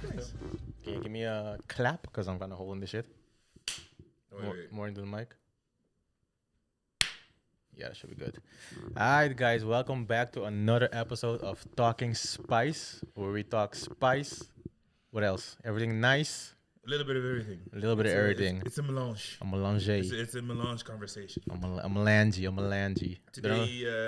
Nice. Can you give me a clap? Because I'm kind of holding this shit. Wait. More into the mic. Yeah, that should be good. Alright, guys, welcome back to another episode of Talking Spice, where we talk spice. What else? Everything nice. A little bit of everything. A little bit of everything. It's a melange. A melange. It's a melange conversation. A melange. Today,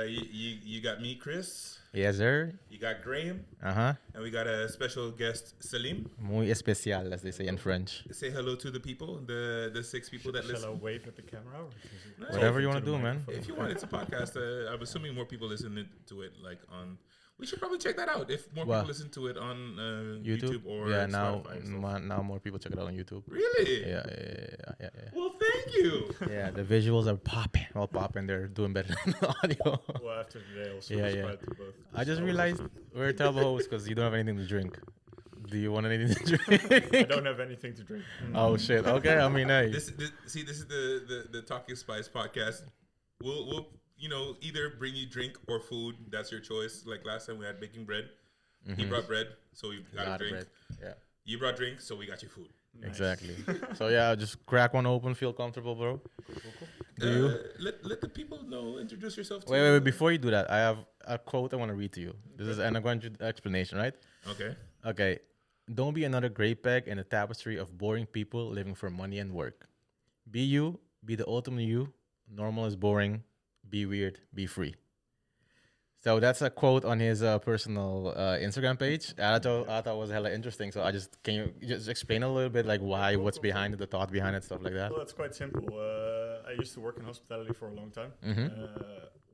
you got me, Chris. Yes, sir. You got Graham. Uh-huh. And we got a special guest, Salim. Muy especial, as they say in French. Say hello to the people, the 6 people that listen. Shall I wave at the camera? Or No, Whatever you want to do, man. If you want, it's a podcast. I'm assuming more people listen to it like on... We should probably check that out if more people listen to it on YouTube or Spotify. Now more people check it out on YouTube. Really? Yeah. Well, thank you. Yeah, the visuals are popping. All popping. They're doing better than the audio. Well, after today, I'll subscribe to both. I just realized we're terrible hosts because you don't have anything to drink. Do you want anything to drink? I don't have anything to drink. Oh shit. Okay. I mean, hey. This is the Talking Spice podcast. We'll either bring you drink or food. That's your choice. Like last time we had baking bread. He brought bread, so we got a drink. Bread. Yeah. You brought drink, so we got you food. Nice. Exactly. So yeah, just crack one open. Feel comfortable, bro. Cool. Do you? Let the people know. Introduce yourself. Wait. Before you do that, I have a quote I want to read to you. This is and I'm going to do the explanation, right? Okay. Don't be another gray peg in a tapestry of boring people living for money and work. Be you. Be the ultimate you. Normal is boring. Be weird. Be free. So that's a quote on his personal Instagram page. I thought it was hella interesting. So can you just explain a little bit like why, what's behind it, the thought behind it, stuff like that? Well, it's quite simple. I used to work in hospitality for a long time.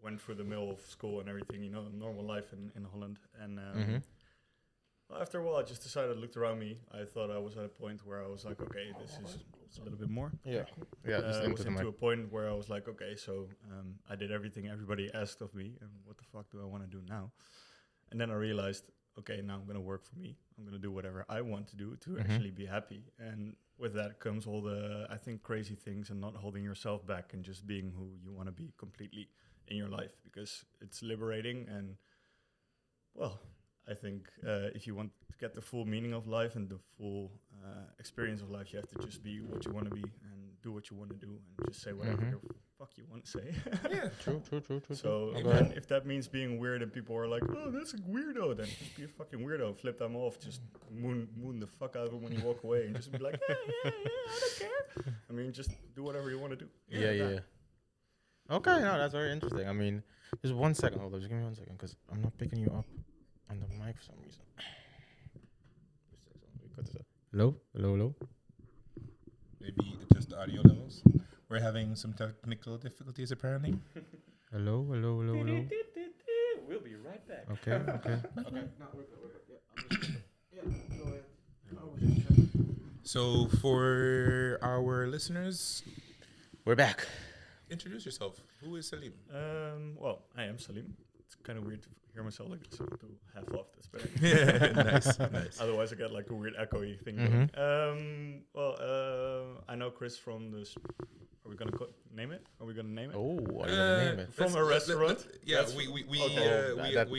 Went through the middle of school and everything, normal life in Holland. And after a while, I just decided, looked around me. I thought I was at a point where I was like, okay, this is a little bit more. Yeah. Just I was into a point where I was like, okay, so I did everything everybody asked of me, and what the fuck do I want to do now? And then I realized, okay, now I'm going to work for me. I'm going to do whatever I want to do to actually be happy. And with that comes all the, I think, crazy things and not holding yourself back and just being who you want to be completely in your life, because it's liberating. And, well, I think if you want to get the full meaning of life and the full experience of life, you have to just be what you want to be and do what you want to do and just say whatever the fuck you want to say. Yeah, True. So if that means being weird and people are like, oh, that's a weirdo, then just be a fucking weirdo. Flip them off. Just moon the fuck out of them when you walk away and just be like, yeah, I don't care. I mean, just do whatever you want to do. Yeah. Okay, no, that's very interesting. I mean, just 1 second. Hold on, just give me 1 second because I'm not picking you up on the mic for some reason. Hello? Maybe adjust the audio levels. We're having some technical difficulties apparently. Hello. We'll be right back. Okay. No, we're good. Yeah, go ahead. So for our listeners, We're back. introduce yourself. Who is Salim? Well, I am Salim. It's kind of weird to hear myself like this. So I'll do half off. That's better. Nice. Otherwise, I get like a weird echoey thing going. I know Chris from this. Are we gonna name it? Are we gonna name it? Oh, are you gonna name it? From a restaurant. We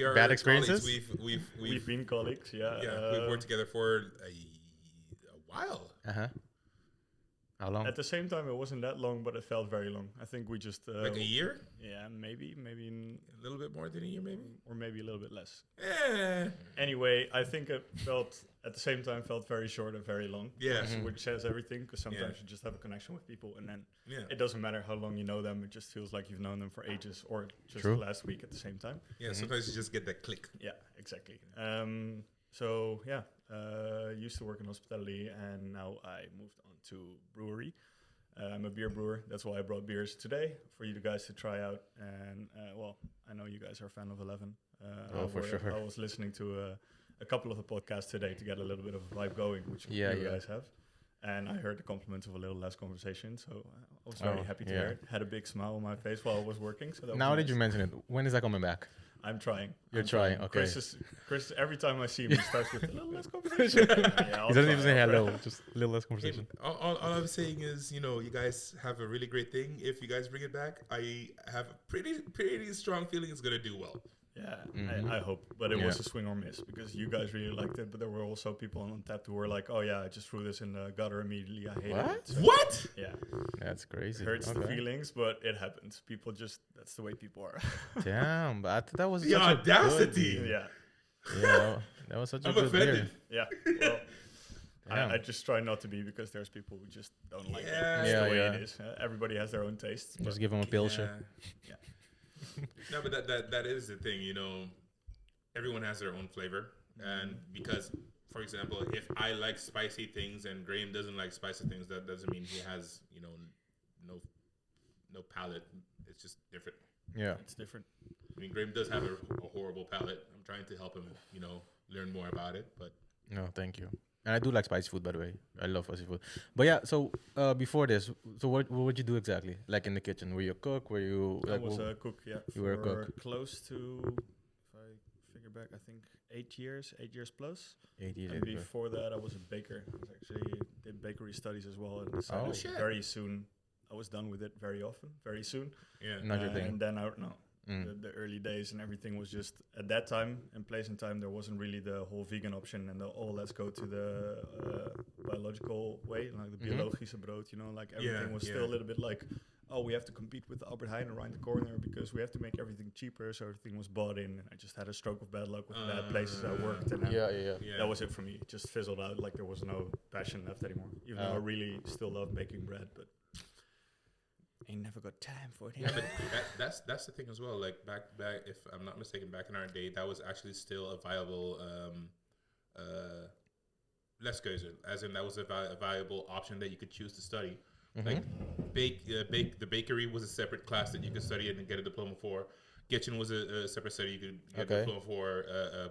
are bad experiences? colleagues. We've been colleagues. Yeah. We've worked together for a while. How long? At the same time, it wasn't that long, but it felt very long. I think we just Like a year? Yeah, maybe A little bit more than a year, maybe? or maybe a little bit less. Eh. Anyway, I think it felt at the same time felt very short and very long. Yeah. Which says everything, because sometimes you just have a connection with people, and then Yeah. it doesn't matter how long you know them. It just feels like you've known them for ages, or just True. last week at the same time. Yeah, sometimes you just get that click. Yeah, exactly. Used to work in hospitality, and now I moved on to brewery. I'm a beer brewer. That's why I brought beers today for you guys to try out. And, I know you guys are a fan of 11. For sure. I was listening to a couple of the podcasts today to get a little bit of a vibe going, which you guys have. And I heard the compliments of a little less conversation, so I was very happy to hear it. Had a big smile on my face while I was working. So now that you mention it, when is that coming back? I'm trying. You're trying, okay. Chris, every time I see him, he starts with a little less conversation. He doesn't even say hello, just a little less conversation. All I'm saying is, you guys have a really great thing. If you guys bring it back, I have a pretty strong feeling it's going to do well. Yeah, I hope. But it was a swing or miss because you guys really liked it, but there were also people on tap who were like, oh yeah, I just threw this in the gutter immediately. I hate it. So What? Yeah. That's crazy. It hurts the feelings, but it happens. People just, that's the way people are. Damn, but I thought that was The audacity. Yeah, that was such a I'm good offended. Yeah, well, I just try not to be because there's people who just don't like it. That's the way it is. Everybody has their own tastes. Just give them a pilsner. Yeah. No, but that is the thing, you know. Everyone has their own flavor, and because, for example, if I like spicy things and Graham doesn't like spicy things, that doesn't mean he has, you know, no palate. It's just different. Yeah, it's different. I mean, Graham does have a horrible palate. I'm trying to help him, you know, learn more about it. But no, thank you. And I do like spicy food, by the way. I love spicy food. But yeah, so before this, so what would you do exactly? Like in the kitchen? Were you a cook? Were you? I was a cook, yeah. You were a cook? Close to, if I figure back, I think 8 years plus. 8 years. And before that, I was a baker. I was actually did bakery studies as well. And decided very soon. I was done with it very soon. Yeah. Not your thing. And then the early days and everything was just at that time and place and time there wasn't really the whole vegan option and let's go to the biological way, like the biologische brood, you know, like everything was still a little bit like, oh, we have to compete with Albert Heijn around the corner because we have to make everything cheaper, so everything was bought in, and I just had a stroke of bad luck with the bad places I worked, and that was it for me. It just fizzled out, like there was no passion left anymore, even though I really still love baking bread, but I never got time for it. Yeah, but that's the thing as well. Like back, if I'm not mistaken, back in our day, that was actually still a viable leskeuze, as in that was a viable option that you could choose to study. Like the bakery was a separate class that you could study and get a diploma for. Kitchen was a separate study you could get a diploma for.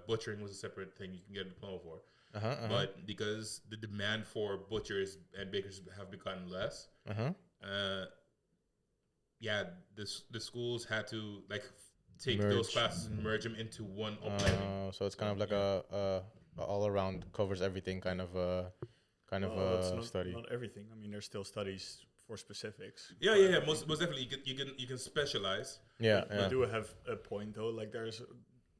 Butchering was a separate thing you can get a diploma for. But because the demand for butchers and bakers have become less, the schools had to like take those classes and merge them into one uplearning. So it's kind of like a all around, covers everything kind of study. Not everything. I mean, there's still studies for specifics. Yeah. Most definitely, you can specialize. Yeah, you do have a point though. Like there's,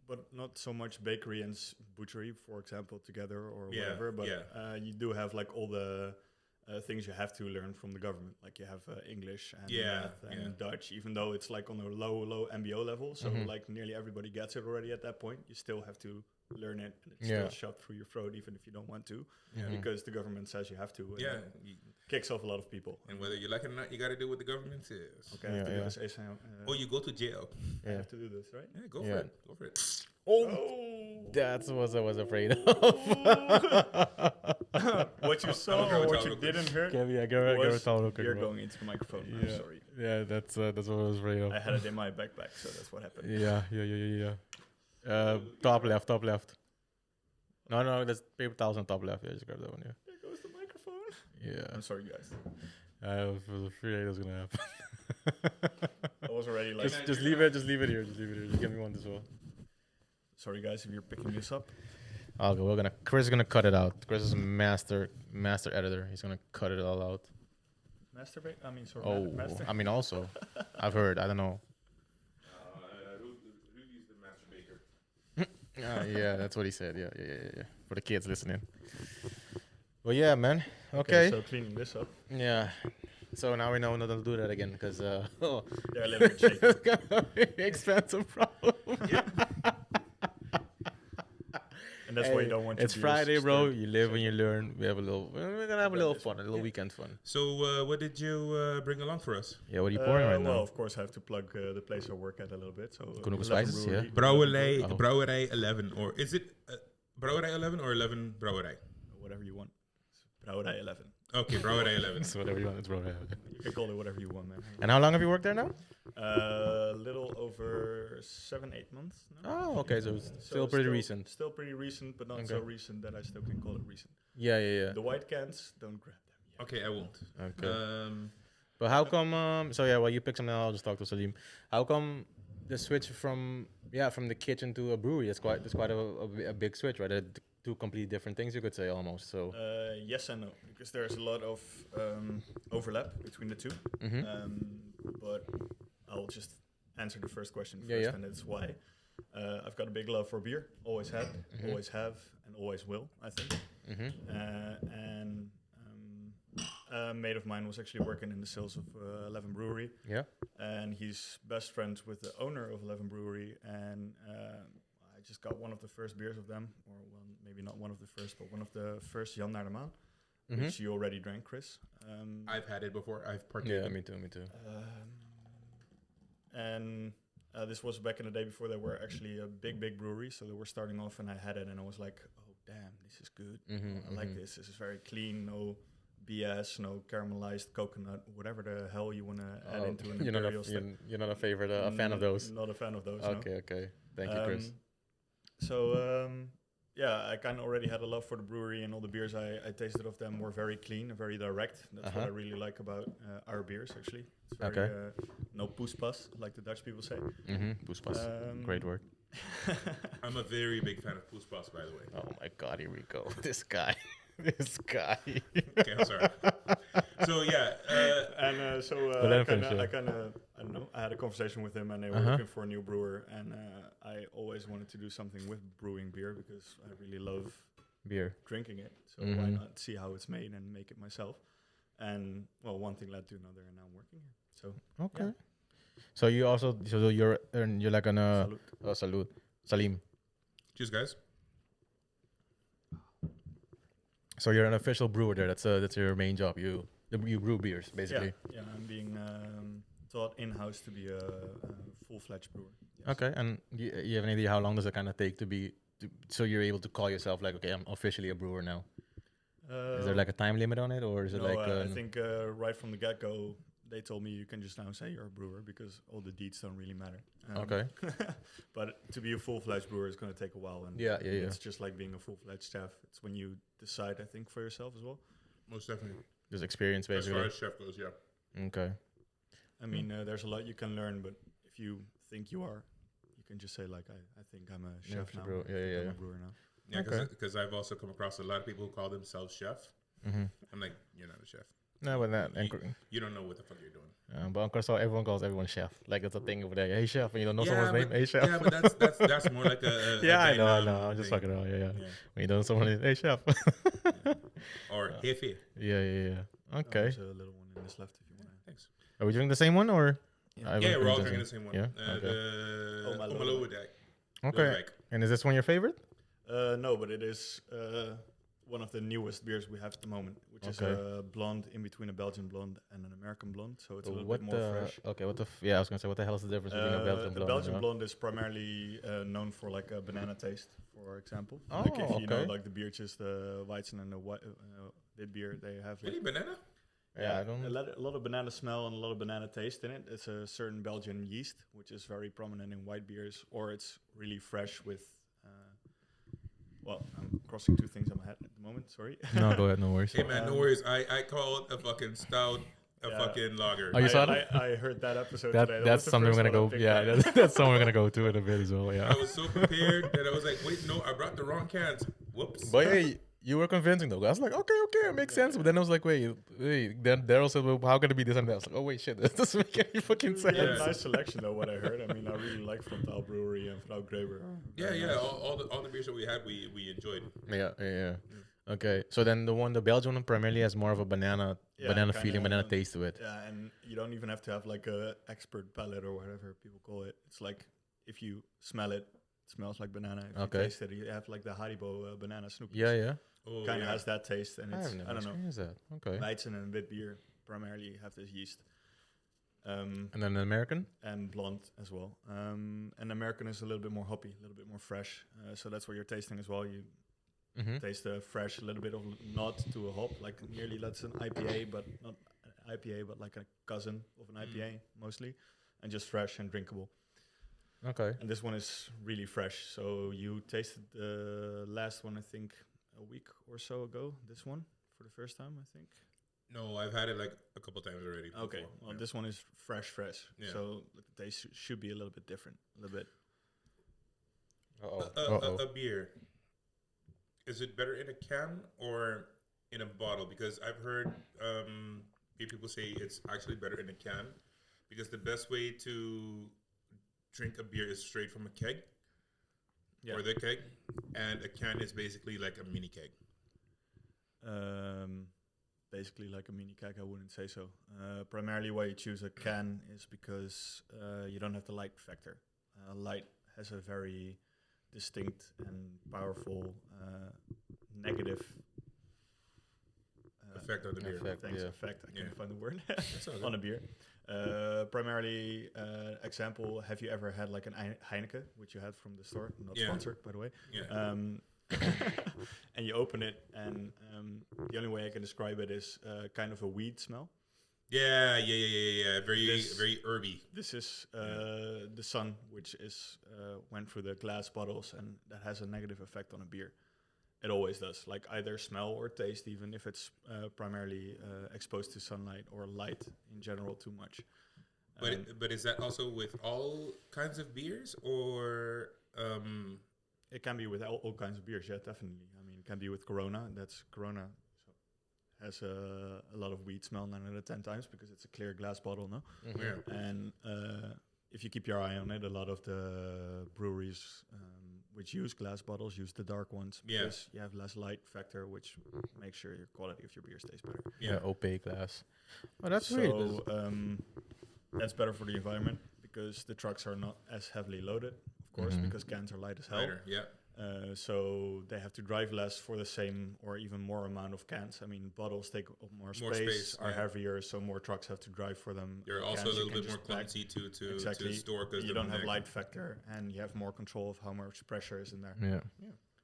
but not so much bakery and butchery, for example, together or whatever. But you do have like all the things you have to learn from the government. Like you have English and math and Dutch, even though it's like on a low MBO level. So like nearly everybody gets it already at that point. You still have to learn it, and it's still shoved through your throat even if you don't want to, because the government says you have to. Kicks off a lot of people. And whether you like it or not, you got to do what the government says. Okay, I have to do this or you go to jail. I have to do this, right? Yeah, go for it. Go for it. Oh, that's what I was afraid of. What you saw or what you didn't hear? You're going into the microphone. I'm sorry. Yeah, that's what I was afraid of. I had it in my backpack, so that's what happened. Yeah. Top left. No, that's paper towels on top left. Yeah, just grab that one. Yeah. There goes the microphone. Yeah. I'm sorry, guys. I was afraid that was gonna happen. I was already like, just leave it here. Just give me one as well. Sorry, guys, if you're picking this up. Okay, Chris is gonna cut it out. Chris is a master editor. He's gonna cut it all out. Master. I mean, also, I've heard. I don't know. Rudy's the master baker. Yeah, that's what he said. Yeah. For the kids listening. Well, yeah, man. Okay. So cleaning this up. Yeah. So now we know not to do that again because they're a little bit shaky. It's gonna be an expensive problem. And that's why you don't want to. It's Friday, bro. You live and you learn. We're gonna have a little fun, a little weekend fun. So, what did you bring along for us? Yeah, what are you pouring right now? Well, of course, I have to plug the place I work at a little bit. So, Konoe Spices, yeah. Brouwerij 11, or is it Brouwerij 11 or 11 Brouwerij? Whatever you want. Brouwerij 11. Okay, Brouwerij 11. It's whatever you want. It's Brouwerij 11. You can call it whatever you want, man. And how long have you worked there now? A little over 7-8 months now. Oh, okay. So it's still pretty recent. Still pretty recent, but not so recent that I still can call it recent. Yeah. The white cans, don't grab them yet. Okay, I won't. Okay. But how come? While you pick something, I'll just talk to Salim. How come the switch from the kitchen to a brewery? That's quite a big switch, right? Two completely different things, you could say, almost. So yes and no, because there's a lot of overlap between the two. But I'll just answer the first question first, and it's why. I've got a big love for beer. Always had, always have, and always will, I think. And a mate of mine was actually working in the sales of Eleven Brewery. Yeah. And he's best friends with the owner of Eleven Brewery. And I just got one of the first beers of them, or one, maybe not one of the first, but one of the first Jan naar de Maan, which you already drank, Chris. I've had it before. I've partaken. Yeah, me too. And this was back in the day before they were actually a big brewery. So they were starting off, and I had it, and I was like, oh, damn, this is good. I like this. This is very clean, no BS, no caramelized coconut, whatever the hell you want to add into an imperial stuff. You're not a favorite, a fan of those? Not a fan of those, Okay. Thank you, Chris. Yeah, I kind of already had a love for the brewery, and all the beers I tasted of them were very clean and very direct. That's what I really like about our beers, actually. It's very, no poespas, like the Dutch people say. Poespas. Great word. I'm a very big fan of poespas, by the way. Oh my God, here we go. This guy. Okay, I'm sorry. So yeah, I don't know. I had a conversation with him, and they were looking for a new brewer, and I always wanted to do something with brewing beer because I really love beer, drinking it. So why not see how it's made and make it myself? And well, one thing led to another, and now I'm working here. So okay. Yeah. So you also you're like an salute. Salim. Cheers, guys. So you're an official brewer there. That's your main job. You brew beers, basically. Yeah, I'm being taught in-house to be a full-fledged brewer. Yes. Okay, and you have any idea how long does it kind of take so you're able to call yourself like, okay, I'm officially a brewer now? Is there like a time limit on it, or is it like? I think right from the get-go, they told me you can just now say you're a brewer because all the deeds don't really matter. Okay. But to be a full-fledged brewer is going to take a while. And yeah. It's just like being a full-fledged chef. It's when you decide, I think, for yourself as well. Most definitely. There's experience, basically. As far as chef goes, yeah. Okay. I mean, there's a lot you can learn, but if you think you are, you can just say, like, I think I'm a chef now. I'm a brewer now. Yeah, because I've also come across a lot of people who call themselves chef. I'm like, you're not a chef. No, but that you don't know what the fuck you're doing. But Uncle Saul, everyone calls everyone chef. Like it's a thing over there. Hey chef, and you don't know someone's name. Hey chef. Yeah, but that's more like a yeah, I know. I'm just fucking around. Yeah. When you don't know someone, hey chef. Or jefe. Yeah. Okay. There's a little one in this left if you want to. Thanks. Are we drinking the same one or? Yeah, we're all drinking the same one. Yeah. The Omalowodak. Okay. And is this one your favorite? No, but it is one of the newest beers we have at the moment, which is a blonde in between a Belgian blonde and an American blonde, so it's a little bit more fresh. Okay, I was gonna say, what the hell is the difference between a Belgian blonde? The Belgian blonde is primarily known for like a banana taste, for example. Oh, like if you know, like the beertjes, the Weizen and the beer, they have really banana. Yeah, I don't. A lot of banana smell and a lot of banana taste in it. It's a certain Belgian yeast, which is very prominent in white beers, or it's really fresh with. Well, I'm crossing two things on my head at the moment. Sorry. No, go ahead. No worries. Hey man, no worries. I called a fucking stout a fucking lager. Oh, you saw that? I heard that episode today. That's something we're gonna go. Yeah, that's something we're gonna go to in a bit as well. Yeah. I was so prepared that I was like, wait, no, I brought the wrong cans. Whoops. But hey, you were convincing though. I was like, okay, it makes sense. But then I was like, wait. Then Daryl said, well, how can it be this and that? I was like, oh wait, shit, this doesn't make any fucking sense. Yeah, nice selection though. What I heard. I mean, I really like Frontaal Brewery and Frau Greber. Yeah. All the beers that we had, we enjoyed. Yeah. Okay, so then the Belgian one primarily has more of a banana feeling, banana taste to it. Yeah, and you don't even have to have like a expert palate or whatever people call it. It's like if you smell it, it smells like banana. If you taste it, you have like the Haribo banana Snoopy. Yeah. Oh, kind of has that taste, and it's I don't know. That. Okay. Weizen and wit beer primarily have this yeast. And then an American? And blonde as well. And American is a little bit more hoppy, a little bit more fresh. So that's what you're tasting as well. You taste the fresh, a little bit of nod to a hop, like nearly that's an IPA, but not an IPA, but like a cousin of an IPA mostly, and just fresh and drinkable. Okay. And this one is really fresh. So you tasted the last one, I think, a week or so ago. This one for the first time, I think. No, I've had it like a couple times already. Okay, well, this one is fresh. Yeah. So the taste should be a little bit different, a little bit. A beer. Is it better in a can or in a bottle? Because I've heard people say it's actually better in a can because the best way to drink a beer is straight from a keg. or the keg, and a can is basically like a mini keg. Basically like a mini keg, I wouldn't say so. Primarily why you choose a can is because you don't have the light factor. Light has a very distinct and powerful negative effect on the beer. Effect. I can't find the word on a beer. Primarily, example, have you ever had like an Heineken, which you had from the store? Not sponsored, by the way. Yeah. And you open it, and the only way I can describe it is kind of a weed smell. Yeah. Very herby. This is the sun, which is went through the glass bottles, and that has a negative effect on a beer. It always does, like either smell or taste, even if it's primarily exposed to sunlight or light in general too much. But is that also with all kinds of beers, or? It can be with all kinds of beers, yeah, definitely. I mean, it can be with Corona. Corona has a lot of weed smell 9 out of 10 times because it's a clear glass bottle, no? Mm-hmm. Yeah. And if you keep your eye on it, a lot of the breweries which use glass bottles use the dark ones because you have less light factor, which makes sure your quality of your beer stays better. Yeah, opaque glass. Oh, that's so, weird. That's better for the environment because the trucks are not as heavily loaded, of course, because cans are light as hell. Lighter, yeah. So they have to drive less for the same or even more amount of cans. I mean, bottles take up more space, are heavier, so more trucks have to drive for them. You're also a little bit more clumsy to store because you don't have light factor, and you have more control of how much pressure is in there. Yeah.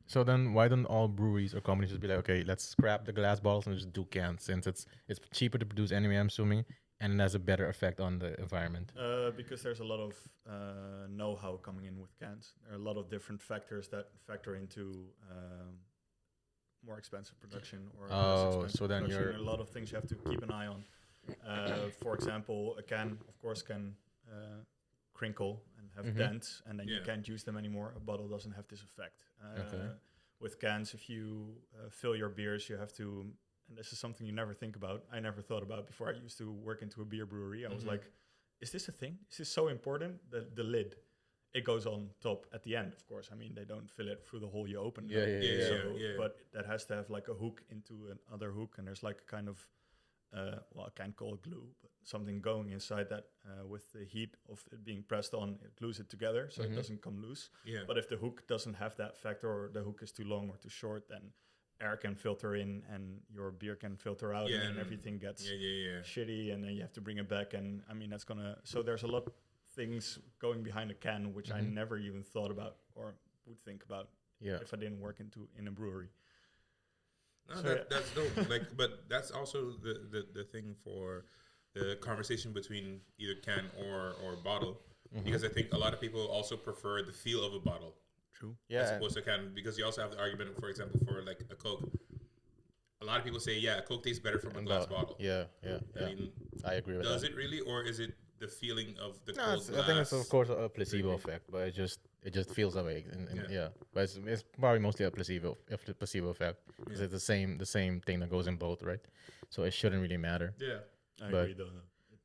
So then, why don't all breweries or companies just be like, okay, let's scrap the glass bottles and just do cans, since it's cheaper to produce anyway, I'm assuming, and it has a better effect on the environment? Because there's a lot of know-how coming in with cans. There are a lot of different factors that factor into more expensive production or less expensive so then production. A lot of things you have to keep an eye on. For example, a can, of course, can crinkle and have dents, and then you can't use them anymore. A bottle doesn't have this effect. With cans, if you fill your beers, you have to, and this is something you never think about. I never thought about before I used to work into a beer brewery. I was like, is this a thing? Is this so important? The lid, it goes on top at the end, of course. I mean, they don't fill it through the hole you open. But that has to have like a hook into another hook, and there's like a kind of, I can't call it glue, but something going inside that with the heat of it being pressed on, it glues it together so it doesn't come loose. Yeah. But if the hook doesn't have that factor, or the hook is too long or too short, then air can filter in and your beer can filter out, and everything gets shitty, and then you have to bring it back. And I mean, that's so there's a lot of things going behind a can which I never even thought about or would think about if I didn't work in a brewery. No, that's dope. But that's also the thing for the conversation between either can or bottle, because I think a lot of people also prefer the feel of a bottle. True. Yeah. As opposed to a can, because you also have the argument, for example, for like a Coke. A lot of people say, a Coke tastes better from a glass bottle. Yeah. I mean, I agree with that. Does it really, or is it the feeling of the cold glass? I think it's of course a placebo effect, but it just feels that way. But it's probably mostly a placebo effect, because it's the same thing that goes in both, right? So it shouldn't really matter. Yeah, I agree though.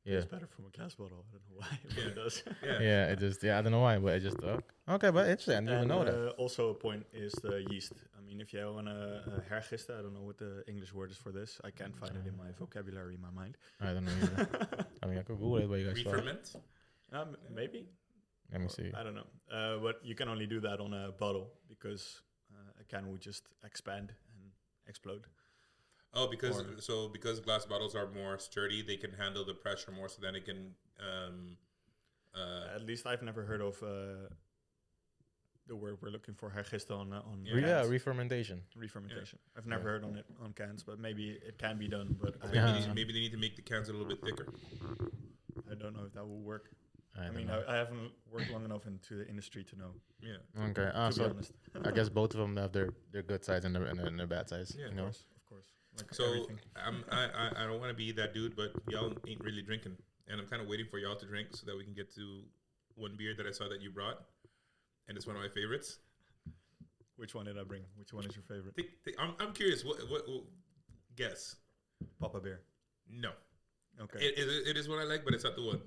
It's better from a glass bottle. I don't know why, but it does. It just I don't know why, but it just okay. But interesting. I didn't even know that. Also, a point is the yeast. I mean, if you want to hergisten, I don't know what the English word is for this. I can't find it in my vocabulary, in my mind. I don't know either. I mean, I could Google it, but you guys re-ferment? Maybe. Let me see. I don't know. But you can only do that on a bottle because a can would just expand and explode. Oh, because glass bottles are more sturdy, they can handle the pressure more, so then it can. At least I've never heard of the word we're looking for, hergisten on re-fermentation. Re-fermentation. I've never heard on it on cans, but maybe it can be done. But maybe they need to make the cans a little bit thicker. I don't know if that will work. I mean, I haven't worked long enough into the industry to know. Yeah. Okay. To be honest. I guess both of them have their good sides and their bad sides. Yeah, you know? Of course. Like so everything. I don't want to be that dude, but y'all ain't really drinking, and I'm kind of waiting for y'all to drink so that we can get to one beer that I saw that you brought, and it's one of my favorites. Which one did I bring? Which one is your favorite? I'm curious. What guess? Papa beer. No. Okay. It is one I like, but it's not the one.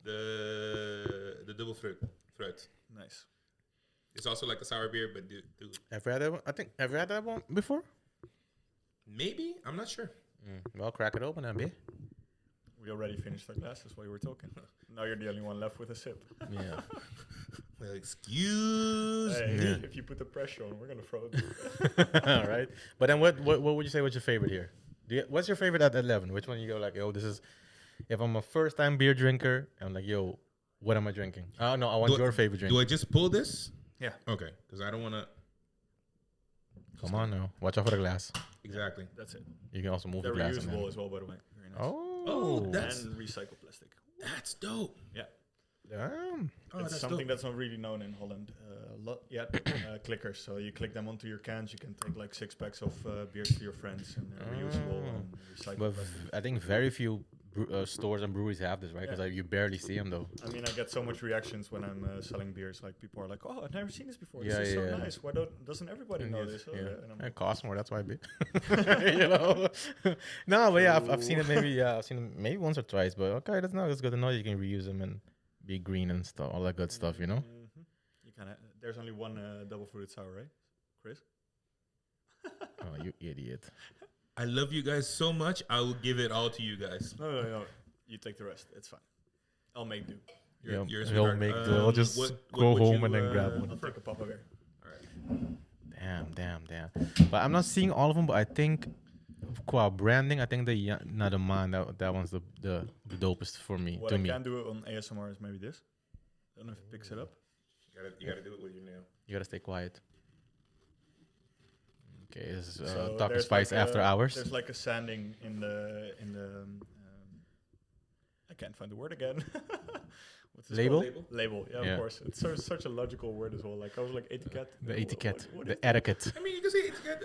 The double fruit. Nice. is also like a sour beer, but Have you had that one? Have you had that one before? Maybe, I'm not sure. Well, crack it open then, B. We already finished our glasses while you were talking. Now you're the only one left with a sip. Yeah. Well, excuse Hey, me. if you put the pressure on, we're gonna throw it. All right. But then what would you say was your favorite here? What's your favorite at 11? Which one you go like, yo, this is, if I'm a first time beer drinker, I'm like, yo, what am I drinking? Oh, no, I want your favorite drink. Do I just pull this? Yeah. Okay, because I don't want to. Come on now. Watch out for the glass. Exactly. That's it. You can also move They're the glass. reusable as well, by the way. Very nice. Oh. that's And recycled plastic. dope. Yeah. Damn. Oh, It's that's something dope. that's not really known in Holland yet. Clickers. So you click them onto your cans. You can take like 6 packs of beers to your friends, and they're reusable and recycled But plastic. I think very few stores and breweries have this, right? Because you barely see them though. I mean, I get so much reactions when I'm selling beers. Like people are like, "Oh, I've never seen this before. Yeah, This is yeah. so nice. Why doesn't everybody know this?" Oh, Yeah. And I'm It like, costs more, that's why, B. You know? No, but yeah, I've seen it maybe, I've seen it maybe once or twice, but okay, that's good to know you can reuse them and be green and stuff, all that good stuff, you know? You kind of. There's only one double fruited sour, right, Chris? Oh, you idiot. I love you guys so much. I will give it all to you guys. No. You take the rest. It's fine. I'll make do. You're a We'll sweetheart. make do. I'll just what go would home you, and then grab I'll one. take a papa bear. All right. Damn. But I'm not seeing all of them, but I think qua branding, I think the man that one's the dopest for me. What to I me. can do on ASMR is maybe this. I don't know if it picks it up. You gotta do it with your nail. You gotta stay quiet. Okay, this is So Talkin there's Spice like after hours. There's like a sanding in the. I can't find the word again. What's this Label? called? Label. Yeah, Yeah. of course. It's such a logical word as well. Like I was like etiquette. The etiquette, What the is etiquette. I mean, you can say it's good.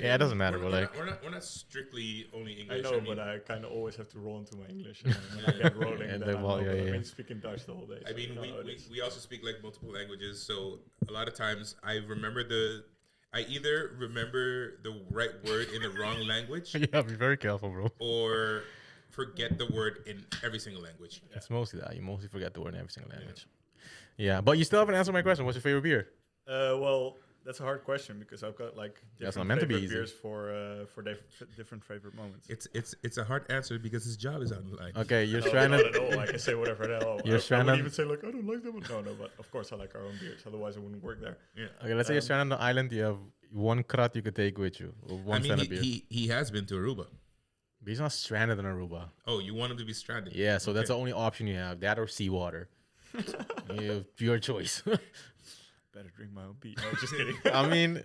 Yeah, it doesn't matter, We're, but we're not strictly only I English. know, mean, but I kind of always have to roll into my English. And when I get rolling, And then then, I'm well, over. yeah. I've been speaking Dutch the whole day. I so mean, you know how it is. we also speak like multiple languages, so a lot of times I either remember the right word in the wrong language Yeah, be very careful, bro. or forget the word in every single language. It's mostly that. You mostly forget the word in every single language. Yeah, but you still haven't answered my question. What's your favorite beer? Well, that's a hard question because I've got like That's not different meant to be favorite easy. beers for different favorite moments. It's a hard answer because his job is on the line. Okay, you're No, trying not at to. all. I can say whatever the hell. You're I trying wouldn't to- even say like I don't like them. No, but of course I like our own beers. Otherwise I wouldn't work there. Yeah. Okay, let's say you're stranded on the island. You have one krat you could take with you, or one I mean, standard beer. he has been to Aruba. But he's not stranded in Aruba. Oh, you want him to be stranded? Yeah, so that's the Okay. only option you have. That or seawater. You have your choice. Better drink my own beer. No, just kidding. I mean,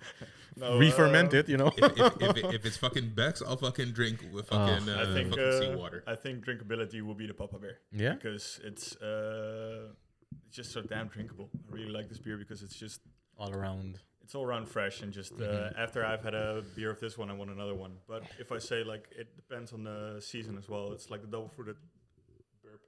No, re-ferment it, you know. if it's fucking Beck's, I'll fucking drink with fucking, I think fucking seawater. I think drinkability will be the Papa Bear. Yeah? Because it's just so damn drinkable. I really like this beer because it's just All around. it's all around fresh and just after I've had a beer of this one, I want another one. But if I say like it depends on the season as well. It's like the double fruited burp.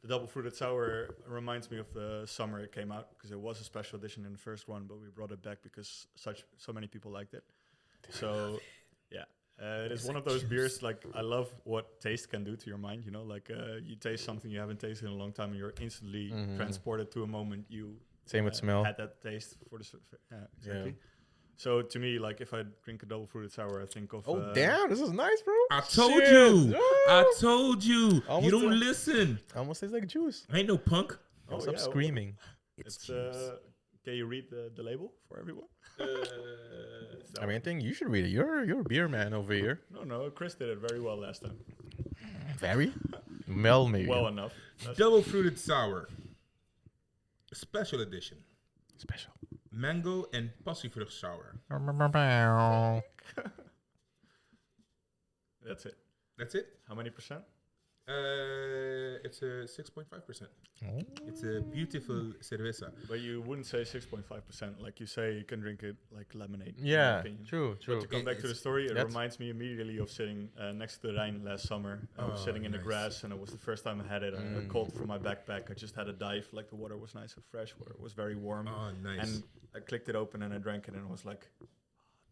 The double fruited sour reminds me of the summer it came out because it was a special edition in the first one, but we brought it back because so many people liked it. So yeah, it is one of those beers. Like I love what taste can do to your mind. You know, like you taste something you haven't tasted in a long time, and you're instantly transported to a moment you Same with smell. had that taste for the exactly. So to me, like if I drink a double fruited sour, I think of Oh, damn. This is nice, bro. I told Shit. you. Ah. I told you. Almost You don't a- listen. Almost tastes like juice. I ain't no punk. Oh, stop yeah, screaming. It's can you read the label for everyone? I mean, I think you should read it. You're a beer man over here. No, Chris did it very well last time. Very? Mel, maybe. Well enough. Double fruited sour. Special edition. Special. Mango and passievrucht sour. That's it. That's it. How many percent? It's a 6.5%. Oh. It's a beautiful cerveza. But you wouldn't say 6.5%. Like you say, you can drink it like lemonade. in my Yeah, opinion. true. But to come back to the story, it That's- reminds me immediately of sitting next to the Rhine last summer. I was Oh, sitting in the nice. grass, and it was the first time I had it. I cold from my backpack. I just had a dive. Like the water was nice and fresh. It was very warm. Oh, nice. And I clicked it open and I drank it, and I was like, "Oh,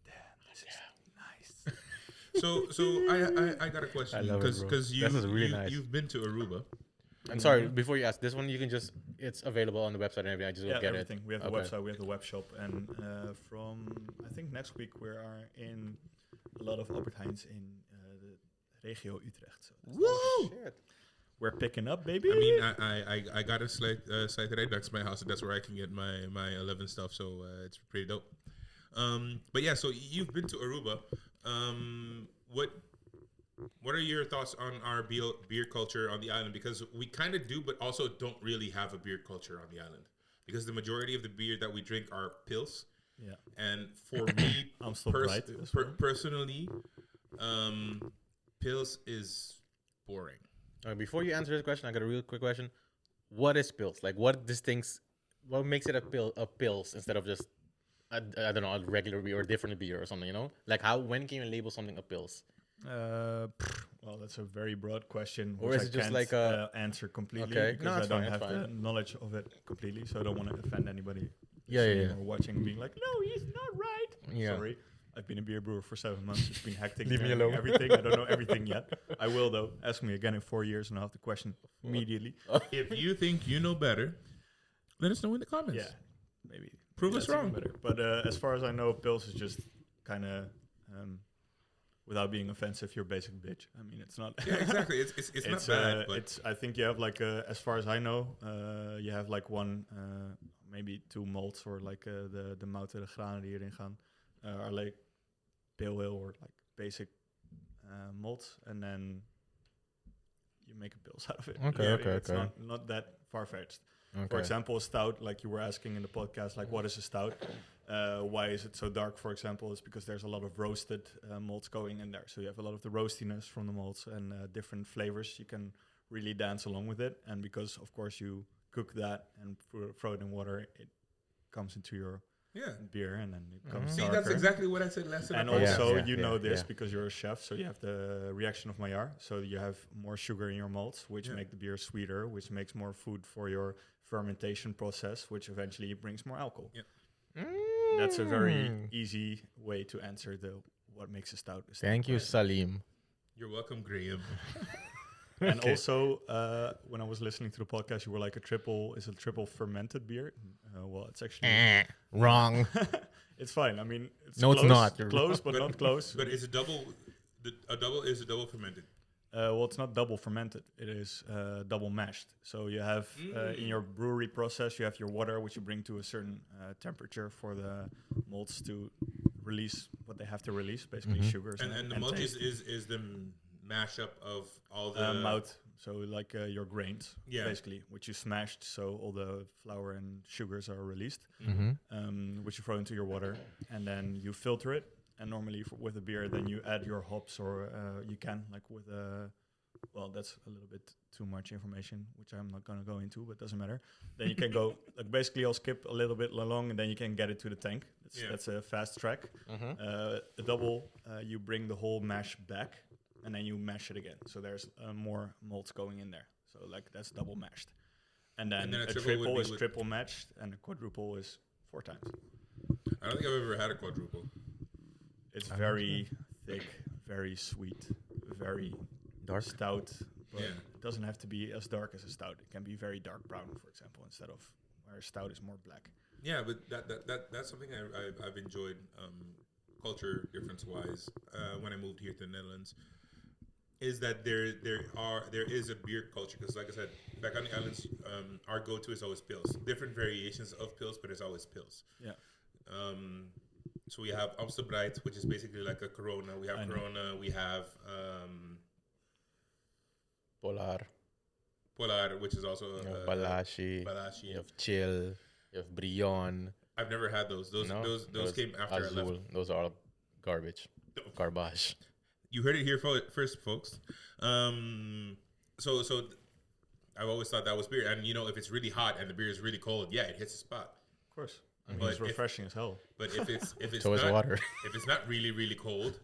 damn, this is nice." So I got a question I love it, bro. because This is really nice. you've been to Aruba. And sorry, before you ask, this one you can just, it's available on the website and everything. I just will get everything. We have the Okay. website, we have the web shop, and from I think next week we are in a lot of Albert Heijns in the regio Utrecht. So Woo! we're picking up, baby. I mean, I got a site right next to my house, and that's where I can get my 11 stuff. So it's pretty dope. But yeah, so you've been to Aruba. What are your thoughts on our beer culture on the island? Because we kind of do, but also don't really have a beer culture on the island. Because the majority of the beer that we drink are pils. Yeah. And for me, I'm still bright. Personally, pils is boring. Before you answer this question, I got a real quick question. What is pils? Like, what makes it a pils instead of just, I don't know, a regular beer or different beer or something, you know? Like, when can you label something a pils? Well, that's a very broad question, or which is it I just can't like answer completely okay. because I don't have fine. the knowledge of it completely, so I don't want to offend anybody Yeah. or watching being like, no, he's not right. Yeah. Sorry, I've been a beer brewer for 7 months. It's been hectic. Leave me alone. Everything. I don't know everything yet. I will though. Ask me again in 4 years, and I'll have the question immediately. If you think you know better, let us know in the comments. Yeah, maybe Prove us wrong. Better. But as far as I know, pils is just kind of. Without being offensive, you're a basic bitch. I mean, it's not. Yeah, exactly. It's not bad. But it's. I think you have like, as far as I know, you have like one, maybe 2 malts, or like the mouten, de granen die erin gaan, are like pale ale or like basic malts, and then you make a pils out of it. Okay. It's not that far fetched. Okay. For example, a stout, like you were asking in the podcast, like what is a stout? Why is it so dark, for example? It's because there's a lot of roasted malts going in there. So you have a lot of the roastiness from the malts and different flavors. You can really dance along with it. And because, of course, you cook that and throw it in water, it comes into your beer, and then it becomes See, darker. that's exactly what I said last time. And also, you know this because you're a chef, so you have the reaction of Maillard. So you have more sugar in your malts, which make the beer sweeter, which makes more food for your fermentation process, which eventually brings more alcohol. Yeah. That's a very easy way to answer what makes a stout. Thank you, Salim. You're welcome, Graham. And also, when I was listening to the podcast, you were like, is a triple fermented beer? Well, it's actually wrong. It's fine. I mean, it's no, close, it's not. You're close, but not close. But is it double? A double is a double fermented. Well, it's not double fermented. It is double mashed. So you have in your brewery process, you have your water, which you bring to a certain temperature for the malts to release what they have to release, basically sugars. And the malt is the mashup of all the malt. So like your grains, basically, which you smashed, so all the flour and sugars are released, which you throw into your water, and then you filter it. And normally with a beer, then you add your hops, or you can, like with a, well, that's a little bit too much information, which I'm not going to go into, but doesn't matter. Then you can go, like basically I'll skip a little bit along, and then you can get it to the tank. That's a fast track. A double, you bring the whole mash back, and then you mash it again. So there's more malts going in there. So like that's double mashed. And then a triple is triple mashed, and a quadruple is 4 times. I don't think I've ever had a quadruple. It's very thick, very sweet, very dark, stout, but it doesn't have to be as dark as a stout. It can be very dark brown, for example, instead of where a stout is more black. Yeah, but that's something I've enjoyed culture difference wise when I moved here to the Netherlands. Is that there is a beer culture, because like I said, back on the islands, our go-to is always pils. Different variations of pils, but it's always pils. Yeah. So we have Amstelbreit, which is basically like a Corona. We have Corona. We have Polar, which is also Balashi. You have Chill. You have Brion. I've never had those. Those came after Azul. I left. Those are all garbage. Garbage. You heard it here first, folks. So I've always thought that was beer, and if it's really hot and the beer is really cold, it hits the spot. Of course. I mean, it's refreshing as hell. But if it's so not, water. If it's not really, really cold,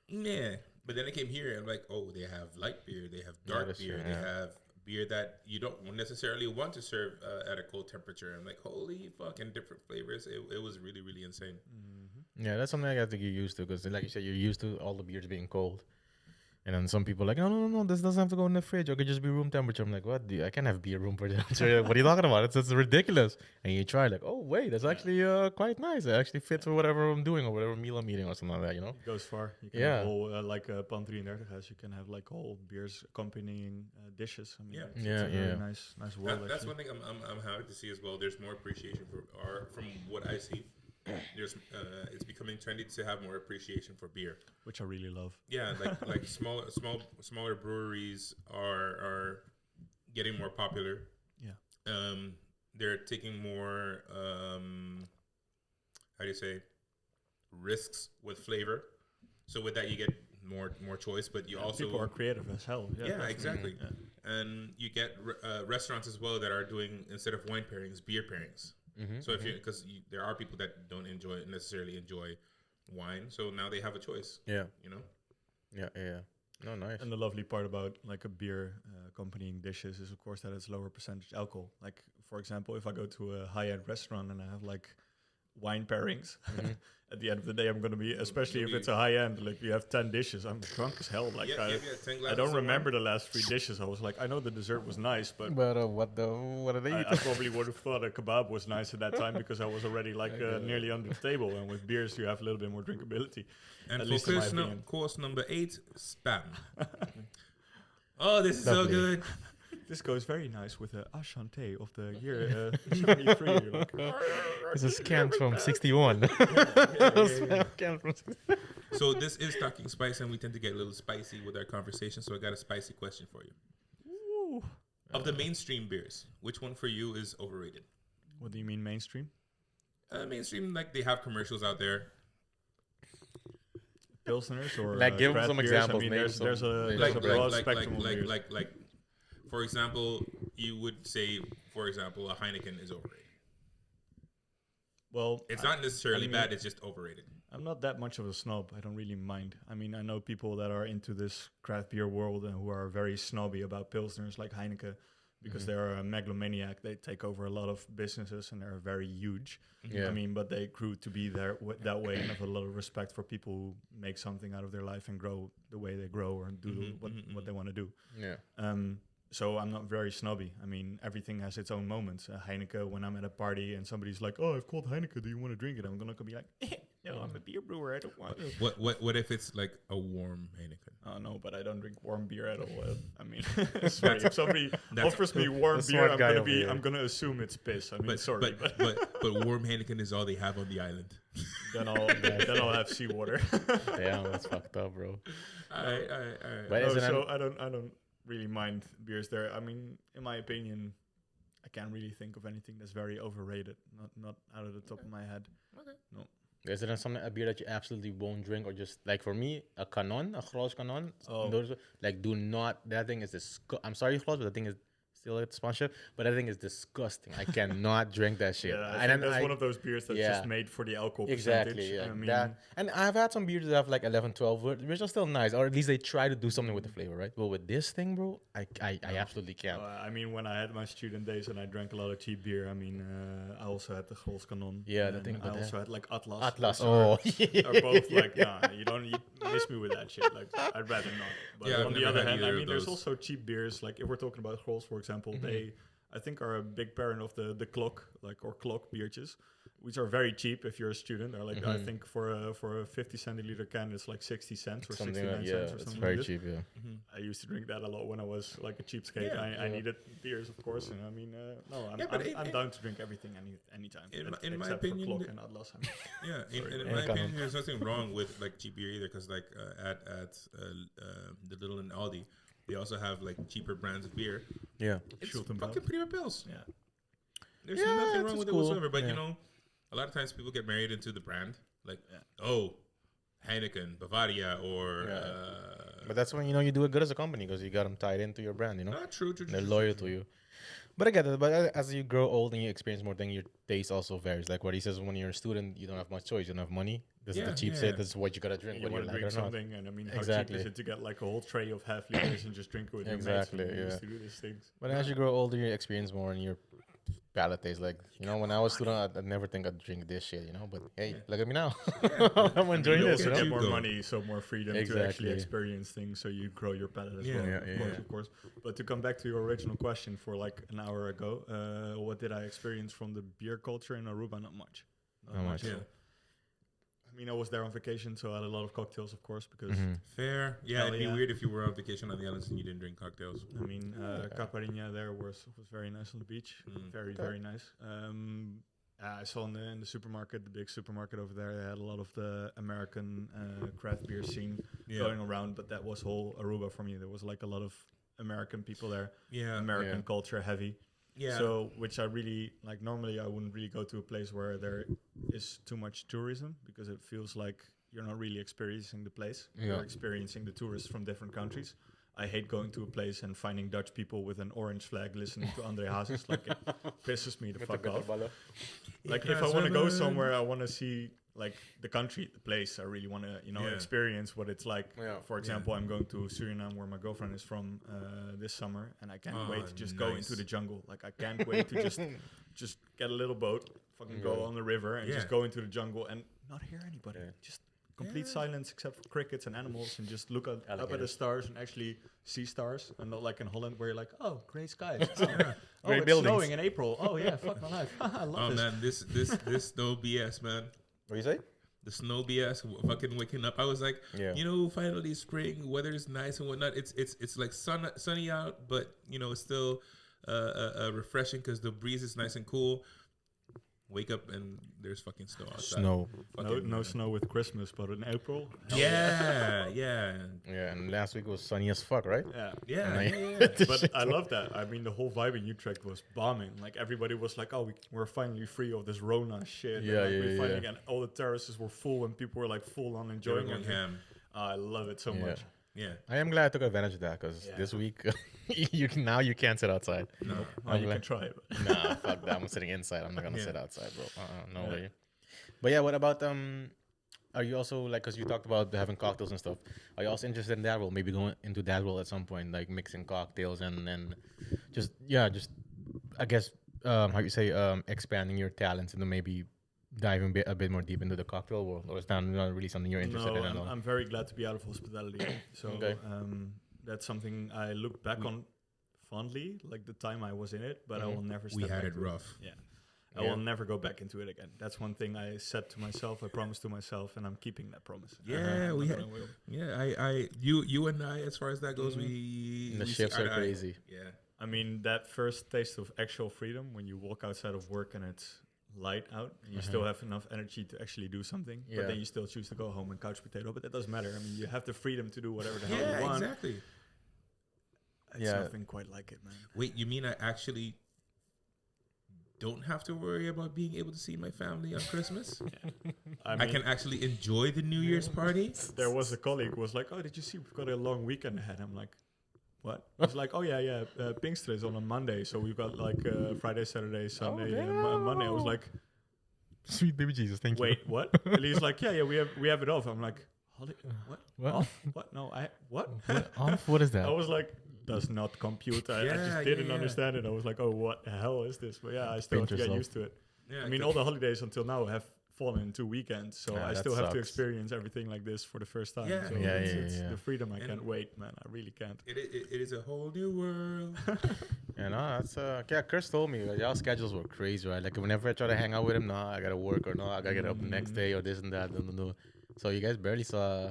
yeah. But then I came here and I'm like, oh, they have light beer, they have dark beer, they have beer that you don't necessarily want to serve at a cold temperature. I'm like, holy fuck, and different flavors. It was really, really insane. Yeah, that's something I think you're used to, because like you said, you're used to all the beers being cold. And then some people are like, no, this doesn't have to go in the fridge. It could just be room temperature. I'm like, what? I can't have beer room temperature. What are you talking about? It's ridiculous. And you try like, oh wait, that's actually quite nice. It actually fits for whatever I'm doing or whatever meal I'm eating or something like that. It goes far. You can have whole like Pan 33 has. You can have like whole beers accompanying dishes. I mean, it's a very nice world. That's one thing I'm happy to see as well. There's more appreciation from what I see. There's it's becoming trendy to have more appreciation for beer, which I really love. Yeah, like smaller breweries are getting more popular. Yeah. They're taking more how do you say, risks with flavor. So with that you get more choice, but you also people are creative as hell. Yeah, exactly. Yeah. And you get restaurants as well that are doing, instead of wine pairings, beer pairings. So if because there are people that don't necessarily enjoy wine, so now they have a choice. Yeah, you know. Yeah. No, nice. And the lovely part about like a beer accompanying dishes is, of course, that it's lower percentage alcohol. Like, for example, if I go to a high-end restaurant and I have like wine pairings, at the end of the day, I'm going to be, especially if it's a high-end, like you have 10 dishes, I'm drunk as hell. Like I don't remember the last 3 dishes. I was like, I know the dessert was nice, but what are they eating? I probably would have thought a kebab was nice at that time because I was already like nearly under the table. And with beers, you have a little bit more drinkability. And for course number 8, spam. Oh, this is so good. This goes very nice with the Ashante of the year 73. This is canned from 61. So this is Talking Spice, and we tend to get a little spicy with our conversation. So I got a spicy question for you. Ooh. Of the mainstream beers, which one for you is overrated? What do you mean mainstream? Mainstream, like they have commercials out there. Pilsners or like give them some beers. examples. I mean, there's a broad spectrum of beers. Like, for example, you would say, for example, a Heineken is overrated. Well, it's not necessarily bad. It's just overrated. I'm not that much of a snob. I don't really mind. I mean, I know people that are into this craft beer world and who are very snobby about Pilsners like Heineken because they're a megalomaniac. They take over a lot of businesses and they're very huge. Yeah. I mean, but they grew to be there that way and have a lot of respect for people who make something out of their life and grow the way they grow or do what they want to do. Yeah. So I'm not very snobby. I mean, everything has its own moments. Heineken, when I'm at a party and somebody's like, "Oh, I've called Heineken. Do you want to drink it?" I'm gonna be like, "No, I'm a beer brewer. I don't want it." What if it's like a warm Heineken? Oh no, but I don't drink warm beer at all. I mean, sorry, if somebody offers me warm beer, I'm gonna assume it's piss. I mean, sorry, but warm Heineken is all they have on the island. Then I'll have seawater. Damn, that's fucked up, bro. I don't really mind beers there. I mean, in my opinion, I can't really think of anything that's very overrated. Not out of the top of my head. Okay. No. Is there a beer that you absolutely won't drink, or just like for me, a Canon, a Gros Canon? Oh. Those like do not. That thing is I'm sorry, Gros, but that thing is still a sponsorship. But that thing is disgusting. I cannot drink that shit. Yeah, I think that's one of those beers that's just made for the alcohol percentage. Exactly. Yeah. I mean, and I've had some beers that have like 11, 12, which are still nice, or at least they try to do something with the flavor, right? But with this thing, bro, I absolutely can't. I mean, when I had my student days and I drank a lot of cheap beer, I mean, I also had the Gros Canon. Yeah, the thing. I also had like Atlas. Atlas. Are both like, nah, you miss me with that shit. Like, I'd rather not. But on the other hand, I mean, there's also cheap beers. Like, if we're talking about Gros, for example, they, I think, are a big parent of the clock, or clock beertjes, which are very cheap if you're a student. They're like, I think for a 50 centiliter can, it's like 60 cents or 69 cents or something. It's very like cheap, yeah. I used to drink that a lot when I was like a cheapskate. I needed beers, of course, and I mean, I'm down to drink everything anytime. In my opinion, for Clock and Atlas. In my opinion, there's nothing wrong with like cheap beer either, because like at the Lidl and Aldi, they also have like cheaper brands of beer. Yeah, it's fucking pretty pills. Yeah, there's nothing wrong with it whatsoever. But you know, a lot of times people get married into the brand, like Heineken, Bavaria, or. But that's when you do it good as a company because you got them tied into your brand. True. They're loyal to you. But I get it. But as you grow old and you experience more things, your taste also varies. Like what he says, when you're a student, you don't have much choice. You don't have money. This is the cheap shit. This is what you gotta drink. You want to drink something, and I mean, how cheap is it to get like a whole tray of half liters and just drink it with your mates? Exactly. To do these things. But as you grow older, you experience more, and your palate tastes like. You know, when I was student, I'd never think I'd drink this shit. You know, but hey, look at me now. I'm enjoying you this. also You know? get more money, so more freedom to actually Exactly. experience things. So you grow your palate as Yeah. well. Yeah, Of course. But to come back to your original question for like an hour ago, what did I experience from the beer culture in Aruba? Not much. Not much. at all. I mean, I was there on vacation, so I had a lot of cocktails, of course, because Fair. Yeah, Hell it'd be yeah. weird if you were on vacation on the islands and you didn't drink cocktails. I mean, Caipirinha there was very nice on the beach. Very, very nice. I saw in the supermarket, the big supermarket over there, they had a lot of the American craft beer scene going around, but that was whole Aruba for me. There was like a lot of American people there. Yeah. American culture heavy. Yeah. So, which I really like. Normally, I wouldn't really go to a place where there is too much tourism because it feels like you're not really experiencing the place. Yeah. You're experiencing the tourists from different countries. I hate going to a place and finding Dutch people with an orange flag listening to Andre Hazes. Like, it pisses me the fuck off. Like, if I want to go somewhere, I want to see like the country, the place. I really want to, experience what it's like. Yeah. For example, I'm going to Suriname, where my girlfriend is from, this summer, and I can't wait to just go into the jungle. Like, I can't wait to just get a little boat, fucking go on the river, and just go into the jungle and not hear anybody. Just complete silence except for crickets and animals, and just look up at the stars and actually see stars, and not like in Holland where you're like, oh, gray skies. Oh, Great it's buildings. snowing in April. Oh yeah, fuck my life. I love this. Man, this snow BS, man. What do you say? The snow BS, fucking waking up. I was like, finally spring, weather is nice and whatnot. It's like sunny out, but it's still refreshing because the breeze is nice and cool. Wake up and there's fucking snow outside. No snow with Christmas, but in April. Yeah. Yeah, and last week was sunny as fuck, right? Yeah. But I love that. I mean, the whole vibe in Utrecht was bombing. Like, everybody was like, oh, we're finally free of this Rona shit. And all the terraces were full and people were like full on enjoying it. I love it so much. Yeah. I am glad I took advantage of that because this week you can't sit outside. No, you can try it. Nah, fuck that. I'm sitting inside. I'm not gonna sit outside, bro. No way. But yeah, what about are you also like, because you talked about having cocktails and stuff, are you also interested in that role? Maybe going into that role at some point, like mixing cocktails and just I guess how you say expanding your talents into maybe diving a bit more deep into the cocktail world, or is that not really something you're interested in at all? I'm very glad to be out of hospitality. So that's something I look back on fondly, like the time I was in it, but I will never step We had back it to rough. Yeah. I will never go back into it again. That's one thing I said to myself, I promised to myself, and I'm keeping that promise. Yeah, you and I, as far as that goes, the shifts are crazy. Yeah. I mean, that first taste of actual freedom when you walk outside of work and it's light out and you still have enough energy to actually do something, but then you still choose to go home and couch potato, but that doesn't matter. I mean, you have the freedom to do whatever the hell you want. Exactly. It's nothing quite like it, man. Wait, you mean I actually don't have to worry about being able to see my family on Christmas? I can actually enjoy the New Year's party. There was a colleague who was like, oh, did you see we've got a long weekend ahead? I'm like, what? It's like, oh yeah, Pinkster is on a Monday, so we've got like Friday, Saturday, Sunday, and Monday. I was like, sweet baby Jesus, thank you. Wait, what? And he's like, yeah, we have it off. I'm like, what? Off? What? No, what? Off? What is that? I was like, does not compute. I just didn't understand it. I was like, oh, what the hell is this? But yeah, I still have to get used to it. Yeah, I mean, all the holidays until now have fallen into weekends, so I still have to experience everything like this for the first time. Yeah. So it's the freedom. I can't wait, man. I really can't. It is a whole new world. That's Chris told me y'all schedules were crazy, right? Like whenever I try to hang out with him, I gotta work, or I gotta get up the next day, or this and that. So you guys barely saw.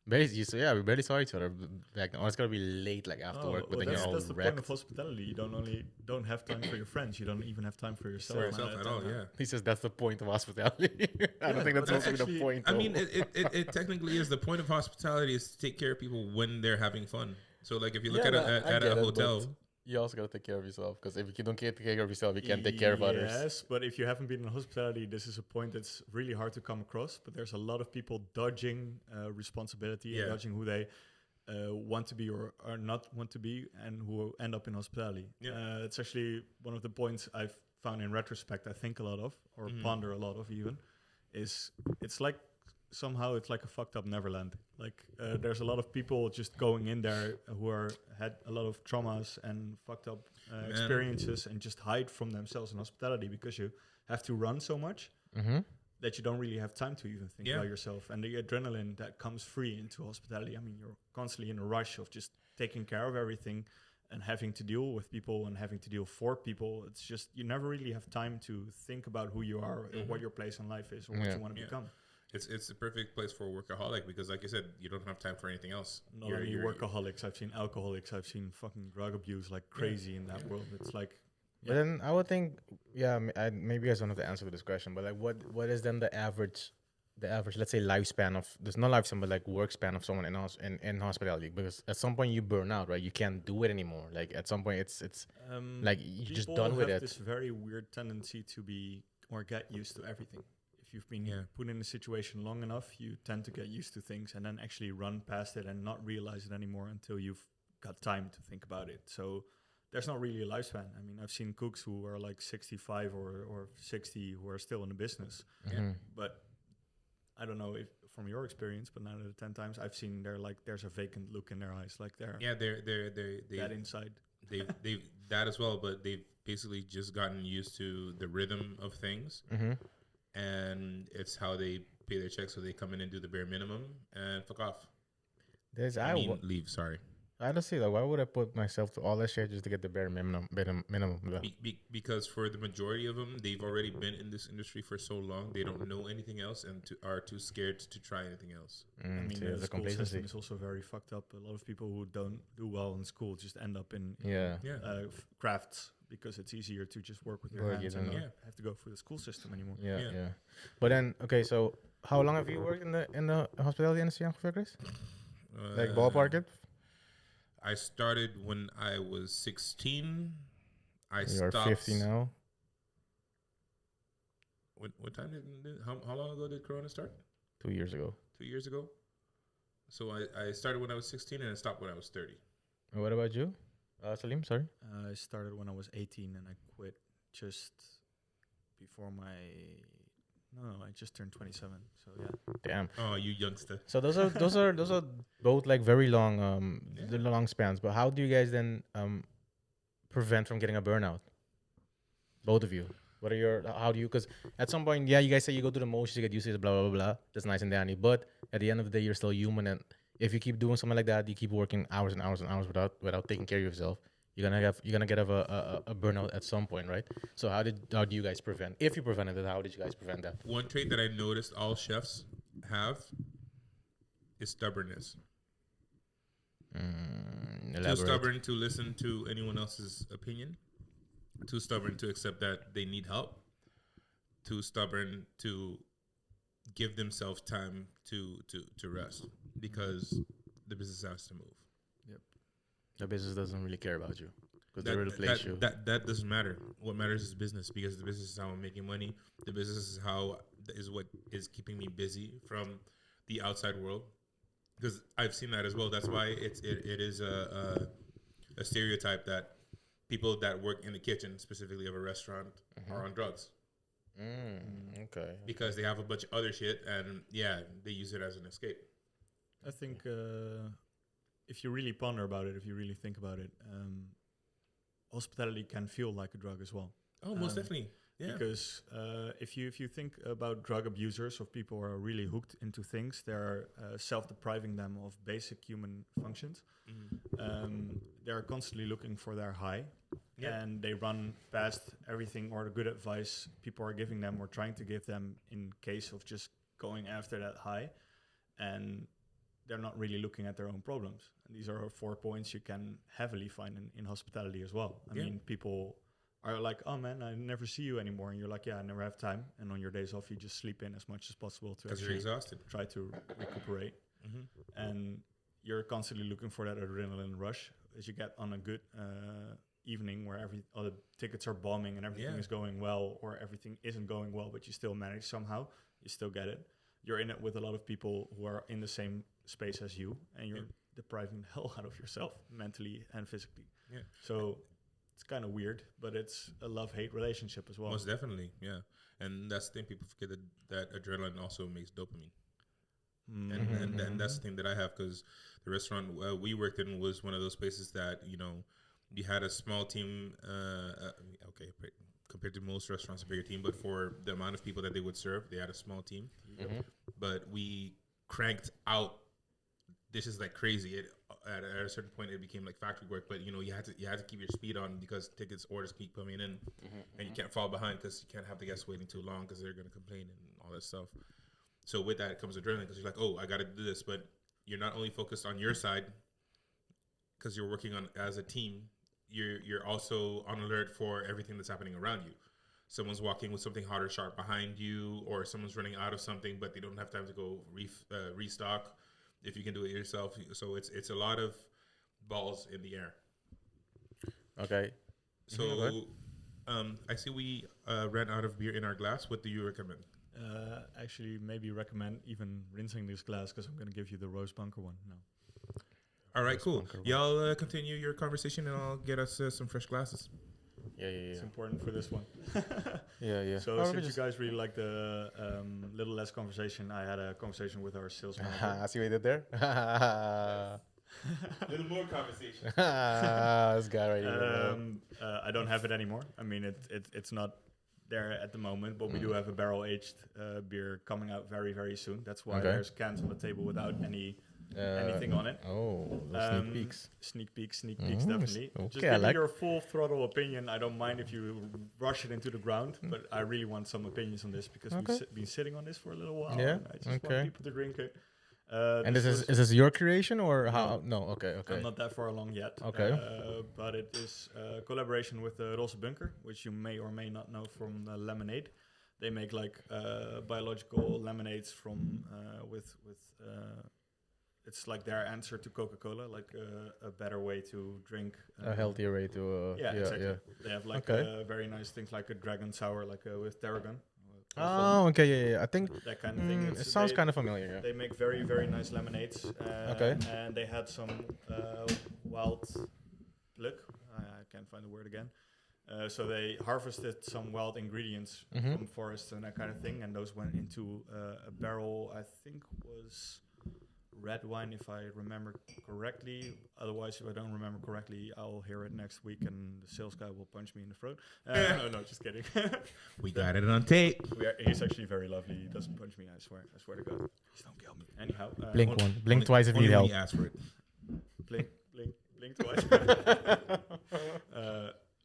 We barely saw each other back then. Or it's gonna be late, like after work, but then you're all that's the wrecked. point of hospitality. You don't have time for your friends. You don't even have time for yourself. At all, yeah. He says that's the point of hospitality. I don't think that's also the point. I mean, it technically is. The point of hospitality is to take care of people when they're having fun. So, like, if you look at a hotel, you also gotta take care of yourself, because if you don't take care of yourself, you can't take care of others. Yes, but if you haven't been in hospitality, this is a point that's really hard to come across. But there's a lot of people dodging responsibility, and dodging who they want to be or not want to be, and who end up in hospitality. It's actually one of the points I've found in retrospect. I think a lot of, or ponder a lot of, even, is it's like somehow it's like a fucked up Neverland. Like there's a lot of people just going in there who had a lot of traumas and fucked up experiences and just hide from themselves in hospitality because you have to run so much that you don't really have time to even think about yourself. And the adrenaline that comes free into hospitality, I mean, you're constantly in a rush of just taking care of everything and having to deal with people and having to deal for people. It's just, you never really have time to think about who you are or what your place in life is or what you want to become. It's the perfect place for a workaholic because, like you said, you don't have time for anything else. Not only workaholics, I've seen alcoholics, I've seen fucking drug abuse like crazy in that world. It's like... But then I would think, maybe you guys don't have to answer this question, but like what is then the average, let's say, lifespan of, there's no lifespan, but like work span of someone in hospitality? Because at some point you burn out, right? You can't do it anymore. Like at some point it's like you're just done with it. People have this very weird tendency to get used to everything. If you've been put in a situation long enough, you tend to get used to things and then actually run past it and not realize it anymore until you've got time to think about it. So there's not really a lifespan. I mean, I've seen cooks who are like 65 or 60 who are still in the business. But I don't know if from your experience, but 9 out of 10 times I've seen there's a vacant look in their eyes, like they're that inside. They've that as well, but they've basically just gotten used to the rhythm of things, and it's how they pay their checks. So they come in and do the bare minimum and fuck off. Leave. Sorry. Honestly, like, why would I put myself to all that shit just to get the bare minimum? Because for the majority of them, they've already been in this industry for so long, they don't know anything else and are too scared to try anything else. I mean, the school system is also very fucked up. A lot of people who don't do well in school just end up in crafts because it's easier to just work with your hands and not have to go through the school system anymore. Yeah. But then, okay, so how long have you worked in the hospitality industry, Chris? Like ballpark it? I started when I was 16. You're 50 now. What time how long ago did Corona start? 2 years ago. 2 years ago. So I started when I was 16 and I stopped when I was 30. And what about you, Salim? Sorry. I started when I was 18 and I quit just before I just turned 27. So yeah. Damn. Oh, you youngster. So those are both like very long the long spans. But how do you guys then prevent from getting a burnout? Both of you. How do you? Because at some point, you guys say you go through the motions, you get used to it, blah blah blah. That's nice and dandy. But at the end of the day, you're still human, and if you keep doing something like that, you keep working hours and hours and hours without taking care of yourself. You're gonna get a burnout at some point, right? So how do you guys prevent? If you prevented it, how did you guys prevent that? One trait that I noticed all chefs have is stubbornness. Too stubborn to listen to anyone else's opinion. Too stubborn to accept that they need help. Too stubborn to give themselves time to rest because the business has to move. The business doesn't really care about you because they replace you. That doesn't matter. What matters is business because the business is how I'm making money. The business is what is keeping me busy from the outside world. Because I've seen that as well. That's why it is a stereotype that people that work in the kitchen, specifically of a restaurant, are on drugs. Okay. Because they have a bunch of other shit and they use it as an escape. I think if you really ponder about it, if you really think about it, hospitality can feel like a drug as well. Oh, most definitely. Yeah. Because if you think about drug abusers or people who are really hooked into things, they're self-depriving them of basic human functions. They're constantly looking for their high, and they run past everything or the good advice people are giving them or trying to give them in case of just going after that high, and they're not really looking at their own problems. And these are 4 points you can heavily find in hospitality as well. I mean, people are like, oh man, I never see you anymore. And you're like, yeah, I never have time. And on your days off, you just sleep in as much as possible to actually you're exhausted. Try to recuperate. And you're constantly looking for that adrenaline rush as you get on a good evening where all the tickets are bombing and everything is going well, or everything isn't going well, but you still manage somehow. You still get it. You're in it with a lot of people who are in the same space as you, and you're depriving the hell out of yourself mentally and physically. Yeah. So it's kind of weird, but it's a love-hate relationship as well. Most definitely, yeah. And that's the thing, people forget that adrenaline also makes dopamine. And that's the thing that I have, because the restaurant we worked in was one of those places that you had a small team. Okay, compared to most restaurants, a bigger team, but for the amount of people that they would serve, they had a small team. But we cranked out dishes like crazy. At a certain point, it became like factory work. But you had to keep your speed on, because orders keep coming in, and you can't fall behind, because you can't have the guests waiting too long, because they're gonna complain and all that stuff. So with that comes adrenaline, because you're like, oh, I got to do this, but you're not only focused on your side, because you're working on as a team. You're also on alert for everything that's happening around you. Someone's walking with something hot or sharp behind you, or someone's running out of something, but they don't have time to go restock. If you can do it yourself, so it's a lot of balls in the air. Okay. So, I see we ran out of beer in our glass. What do you recommend? Actually, maybe recommend even rinsing this glass, because I'm going to give you the rose bunker one now. All right, cool. Y'all continue your conversation, and I'll get us some fresh glasses. Yeah. It's important for this one. Yeah. So since you guys really like the little less conversation, I had a conversation with our sales manager. I see what you did there. Little more conversation. This guy right here. I don't have it anymore. I mean, it's not there at the moment, but we do have a barrel-aged beer coming out very, very soon. That's why there's cans on the table without anything on it. Oh, those sneak peeks. Sneak peeks, definitely. Okay, Just give me your full throttle opinion. I don't mind if you rush it into the ground, but I really want some opinions on this, because we've been sitting on this for a little while. Yeah. And I just want people to drink it. And is this your creation, or how? No. Okay. I'm not that far along yet. Okay. But it is a collaboration with the Rosse Bunker, which you may or may not know from lemonade. They make like biological lemonades from with it's like their answer to Coca-Cola, like a better way to drink. A healthier way to... exactly. Yeah. They have like very nice things like a dragon sour, like with tarragon. Oh, okay, yeah. I think that kind of thing. It sounds kind of familiar. Yeah. They make very, very nice lemonades. And they had some wild plug. I can't find the word again. So they harvested some wild ingredients from forests and that kind of thing, and those went into a barrel. I think was red wine, if I remember correctly. Otherwise, if I don't remember correctly, I'll hear it next week, and the sales guy will punch me in the throat. No, just kidding. We got it on tape. He's actually very lovely. He doesn't punch me. I swear to God. Please don't kill me. Anyhow, blink twice if you need help. Ask for it. Blink twice.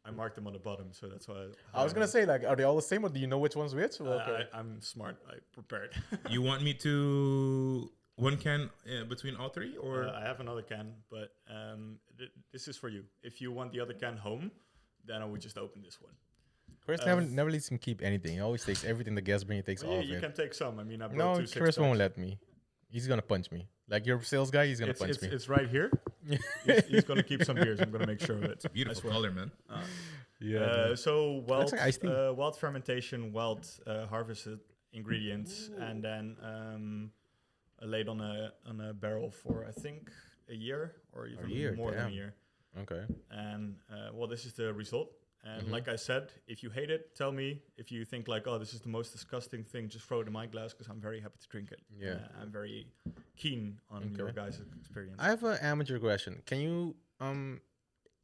I marked them on the bottom, so that's why. I was gonna say, like, are they all the same, or do you know which one's which? I'm smart. I prepared. You want me to one can between all three, or I have another can, but this is for you. If you want the other can home, then I would just open this one. Chris never lets him keep anything. He always takes everything the guest bring. He takes all of it. You can take some. I mean, I brought 2 Chris won't let me. He's gonna punch me. Like your sales guy, he's gonna punch me. It's right here. he's gonna keep some beers. I'm gonna make sure of it. It's a beautiful color, man. So wild, like wild fermentation, wild harvested ingredients, and then laid on a barrel for I think a year or even more than a year. Okay. And this is the result. And like I said, if you hate it, tell me. If you think like, oh, this is the most disgusting thing, just throw it in my glass, because I'm very happy to drink it. Yeah. I'm very keen on your guys' experience. I have an amateur question. Can you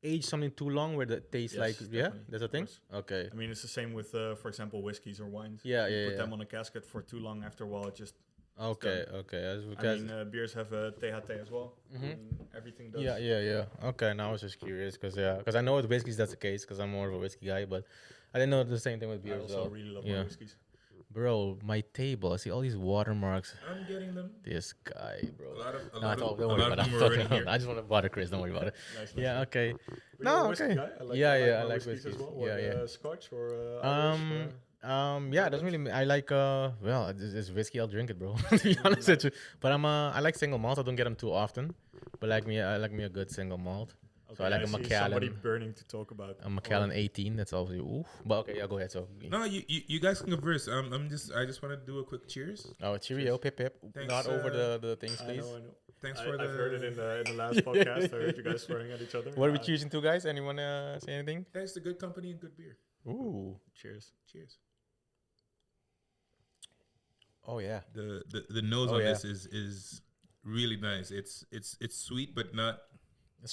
age something too long where the taste that's a thing? Okay. I mean, it's the same with, for example, whiskeys or wines. Put them on a casket for too long, after a while, it just... Okay. I mean, beers have a THT as well. Everything does. Yeah. Okay, now I was just curious because I know with whiskeys that's the case, because I'm more of a whiskey guy, but I didn't know the same thing with beer. I also really love my whiskeys. Bro, my table, I see all these watermarks. I'm getting them. This guy, bro. A lot of them already here. I just want to bother Chris. Don't worry about it. Nice. Okay. No, okay. I like whiskeys as well. Scotch or it doesn't really. I like it's whiskey. I'll drink it, bro. To be honest with you, but I like single malt. I don't get them too often, but I like me a good single malt. Okay, so I like a Macallan. Somebody burning to talk about a Macallan 18. That's obviously oof. But okay, go ahead. So no, you guys can converse. I just want to do a quick cheers. Oh, cheerio, pip. Thanks, not over the things, please. I know. Thanks I've heard it in the last podcast. I heard you guys swearing at each other. What are we choosing to, guys? Anyone say anything? Thanks to good company and good beer. Ooh, cheers. Oh yeah. The nose on this is really nice. It's sweet, but not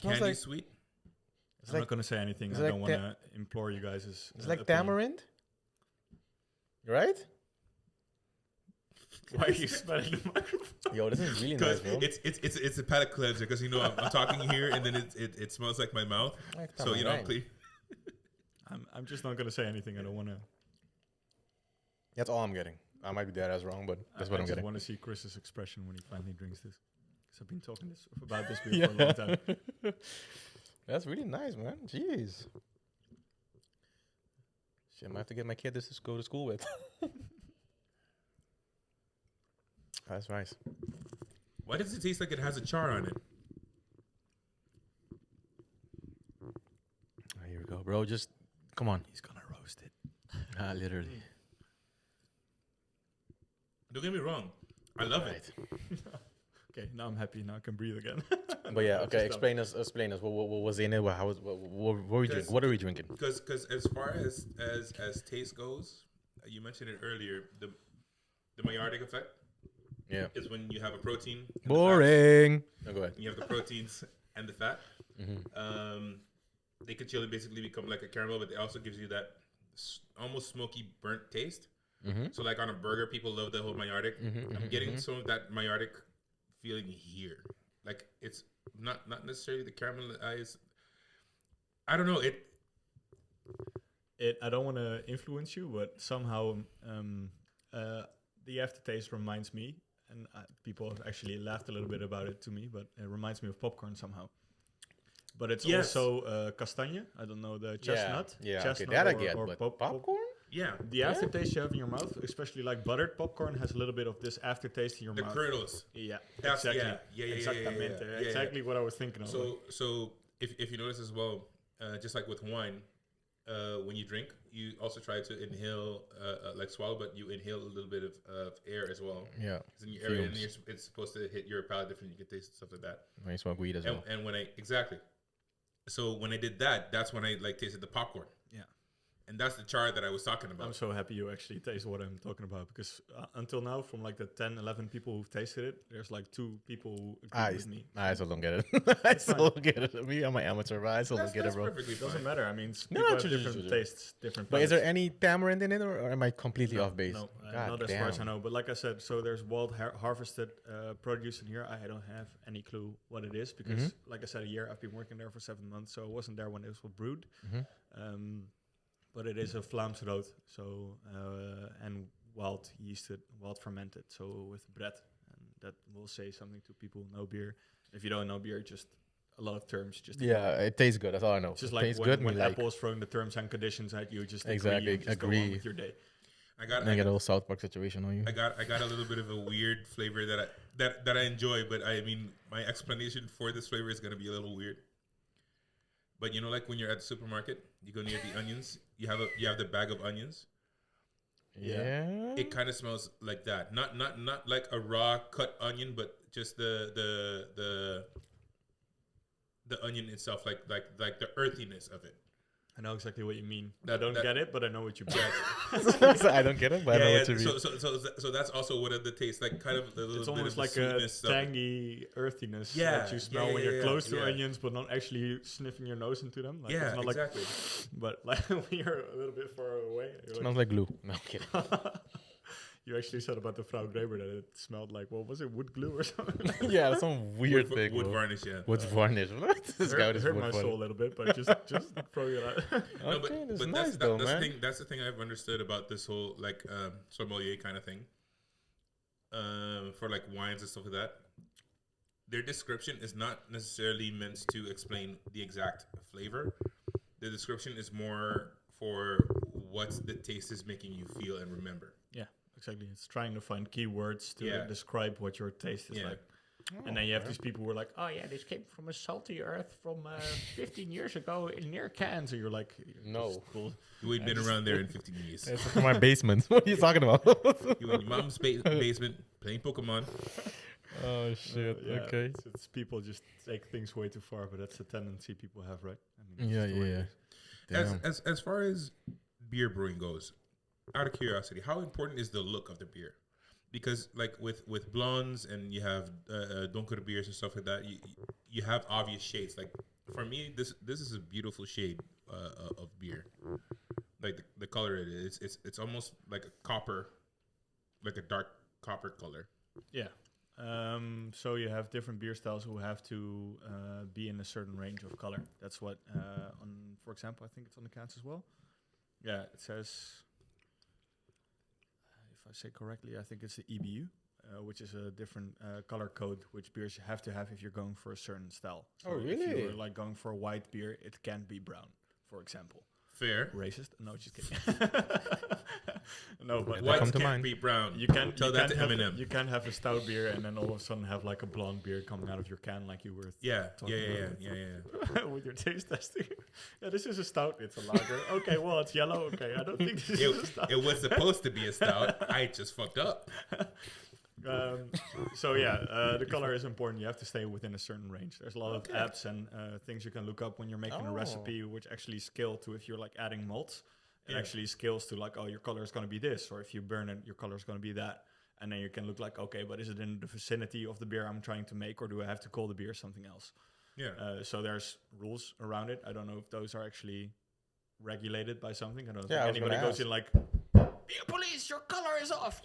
candy like sweet. I'm not gonna say anything. I don't want to implore you guys. It's like tamarind, right? Why are you smelling the microphone? Yo, this is really nice, bro. It's a palate cleanser because I'm talking here and then it smells like my mouth. So I'm clean. I'm just not gonna say anything. I don't want to. That's all I'm getting. I might be dead as wrong, but that's what I'm getting. I want to see Chris's expression when he finally drinks this. Because I've been talking about this beer for a long time. That's really nice, man. Jeez. Shit, I might have to get my kid this to go to school with. That's nice. Why does it taste like it has a char on it? Here we go, bro. Just come on. He's gonna roast it. Literally. Don't get me wrong. I love it. Okay, now I'm happy. Now I can breathe again. But yeah, okay. Explain us. What was in it? What are we drinking? Because as far as taste goes, you mentioned it earlier. The Maillard effect. Yeah. Is when you have a protein. Boring. No, go ahead. You have the proteins and the fat. Mm-hmm. They can chili basically become like a caramel, but it also gives you that almost smoky burnt taste. Mm-hmm. So like on a burger, people love the whole Maillard. Mm-hmm, I'm getting some of that Maillard feeling here. Like it's not necessarily the caramelized. I don't know it. I don't want to influence you, but somehow the aftertaste reminds me, and people have actually laughed a little bit about it to me, but it reminds me of popcorn somehow. But it's also castagne. I don't know, the chestnut. Yeah, chestnut okay, that I get, but popcorn? Yeah. The aftertaste you have in your mouth, especially like buttered popcorn, has a little bit of this aftertaste in your mouth. The kernels. Yeah, exactly. Yeah. Exactly what I was thinking of. So if you notice as well, just like with wine, when you drink, you also try to inhale, like swallow, but you inhale a little bit of air as well. Yeah. In your area, and it's supposed to hit your palate different. You can taste stuff like that. When you smoke weed as well. And when so when I did that, that's when I like tasted the popcorn. Yeah. And that's the char that I was talking about. I'm so happy you actually taste what I'm talking about, because until now, from like the 10, 11 people who've tasted it, there's like 2 people who agree with me. I still don't get it. I still don't get it. Me, I'm an amateur, but I still don't get it, bro. It doesn't matter. I mean, people have different tastes, different But is there any tamarind in it, or am I completely off base? No, not as far as I know. But like I said, so there's wild harvested produce in here. I don't have any clue what it is, because like I said, I've been working there for 7 months, so I wasn't there when it was brewed. But it is a Vlaams rood, so and wild yeasted, wild fermented, so with bread, and that will say something to people who know beer. If you don't know beer, just a lot of terms. Just it tastes good. That's all I know. Just like when Apple's throwing the terms and conditions at you, just agree. Go on with your day. I get a little South Park situation on you. I got a little bit of a weird flavor that I enjoy, but I mean my explanation for this flavor is gonna be a little weird. But you know, like when you're at the supermarket, you go near the onions. You have the bag of onions. Yeah. It kind of smells like that. Not like a raw cut onion, but just the onion itself, like the earthiness of it. I know exactly what you mean. I don't get it, but I know what you mean. I don't get it, but I know what you mean. So that's also what the taste, like kind of a little it's bit almost of like a tangy earthiness that you smell when you're close to onions, but not actually sniffing your nose into them. Like, it's not exactly. But like when you're a little bit far away, it smells like glue. No, I'm kidding. You actually said about the Frau Graber that it smelled like, what was it, wood glue or something? Yeah, that's some weird thing. Wood varnish, yeah. Wood varnish. What? This guy hurt my soul a little bit, but just throw it out. No, but nice though, man. That's the thing I've understood about this whole like sommelier kind of thing. For like wines and stuff like that. Their description is not necessarily meant to explain the exact flavor. The description is more for what the taste is making you feel and remember. Yeah. Exactly, it's trying to find keywords to describe what your taste is like. And then you have these people who are like, oh yeah, this came from a salty earth from 15 years ago near Cairns. So you're like, no. Cool. You ain't been around there in 15 years. It's from my basement. What are you talking about? You in your mom's basement playing Pokemon. Oh, shit. Okay. It's people just take things way too far, but that's a tendency people have, right? I mean, As far as beer brewing goes, out of curiosity, how important is the look of the beer? because like with blondes and you have donker beers and stuff like that, you have obvious shades. Like for me, this is a beautiful shade of beer. Like the color it is, it's almost like a copper, like a dark copper color. Yeah. So you have different beer styles who have to be in a certain range of color. That's what for example, I think it's on the cans as well. Yeah, it says, if I say correctly, I think it's the EBU, which is a different color code which beers you have to have if you're going for a certain style. So Oh, really? if you're like going for a white beer, it can't be brown, for example. Fair. Racist? No, just kidding. No, but Whites can't be brown. You can tell that to Eminem. You can have a stout beer and then all of a sudden have like a blonde beer coming out of your can, like you were. Yeah. With your taste testing. Yeah, this is a stout. It's a lager. Okay, well it's yellow. Okay, I don't think this is a stout. It was supposed to be a stout. I just fucked up. So yeah, the color is important. You have to stay within a certain range. There's a lot of apps and things you can look up when you're making a recipe, which actually scale to if you're like adding malts. It actually scales to like, oh, your color is going to be this, or if you burn it, your color is going to be that. And then you can look like, okay, but is it in the vicinity of the beer I'm trying to make, or do I have to call the beer something else? Yeah. So there's rules around it. I don't know if those are actually regulated by something. I don't think I was anybody gonna goes ask. in like, beer police, your color is off.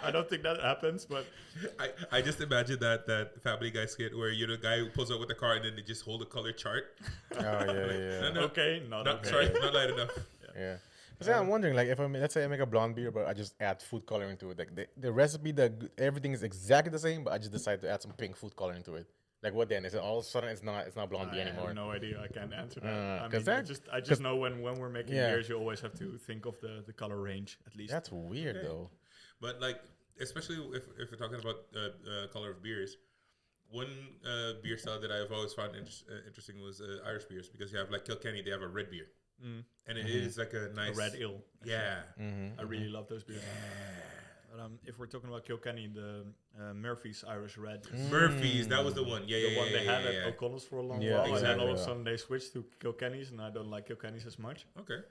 I don't think that happens, but I just imagine that Family Guy skit where you're the guy who pulls up with the car and then they just hold a color chart. Yeah. No, okay, not okay. Sorry, not light enough. Yeah. So I'm wondering, like, if let's say I make a blonde beer, but I just add food coloring to it. Like the recipe, everything is exactly the same, but I just decide to add some pink food coloring to it. Like what then? Is it all of a sudden it's not blonde beer anymore? I have no idea. I can't answer that. I just know when we're making beers, you always have to think of the color range at least. That's weird though. But like, especially if we're talking about color of beers, one beer style that I've always found interesting was Irish beers, because you have like Kilkenny, they have a red beer. And it is like a nice... A red ale. Yeah. I really love those beers. But, if we're talking about Kilkenny, the Murphy's Irish Red. Murphy's, that was the one. The one they had at O'Connell's for a long while. And then all of a sudden they switched to Kilkenny's, and I don't like Kilkenny's as much. Okay.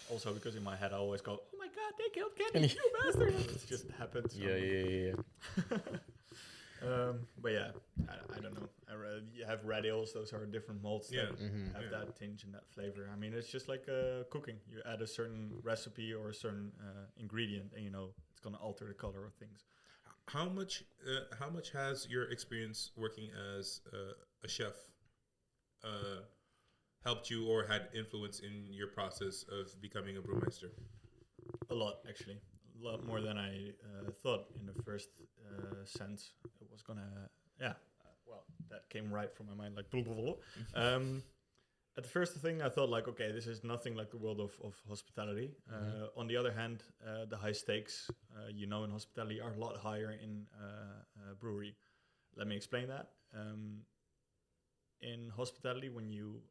Also because in my head I always go, oh my god, they killed Kenny, you bastard. It just happened. So. Yeah. But yeah, I don't know. You have red ales; those are different malts that have that tinge and that flavor. I mean, it's just like cooking. You add a certain recipe or a certain ingredient, and you know it's going to alter the color of things. How much has your experience working as a chef helped you or had influence in your process of becoming a brewmeister? A lot, actually. A lot more than I thought in the first sense. It was gonna, well, that came right from my mind, like, at the first thing I thought, like, okay, this is nothing like the world of hospitality. On the other hand, the high stakes, in hospitality are a lot higher in brewery. Let me explain that. In hospitality, when you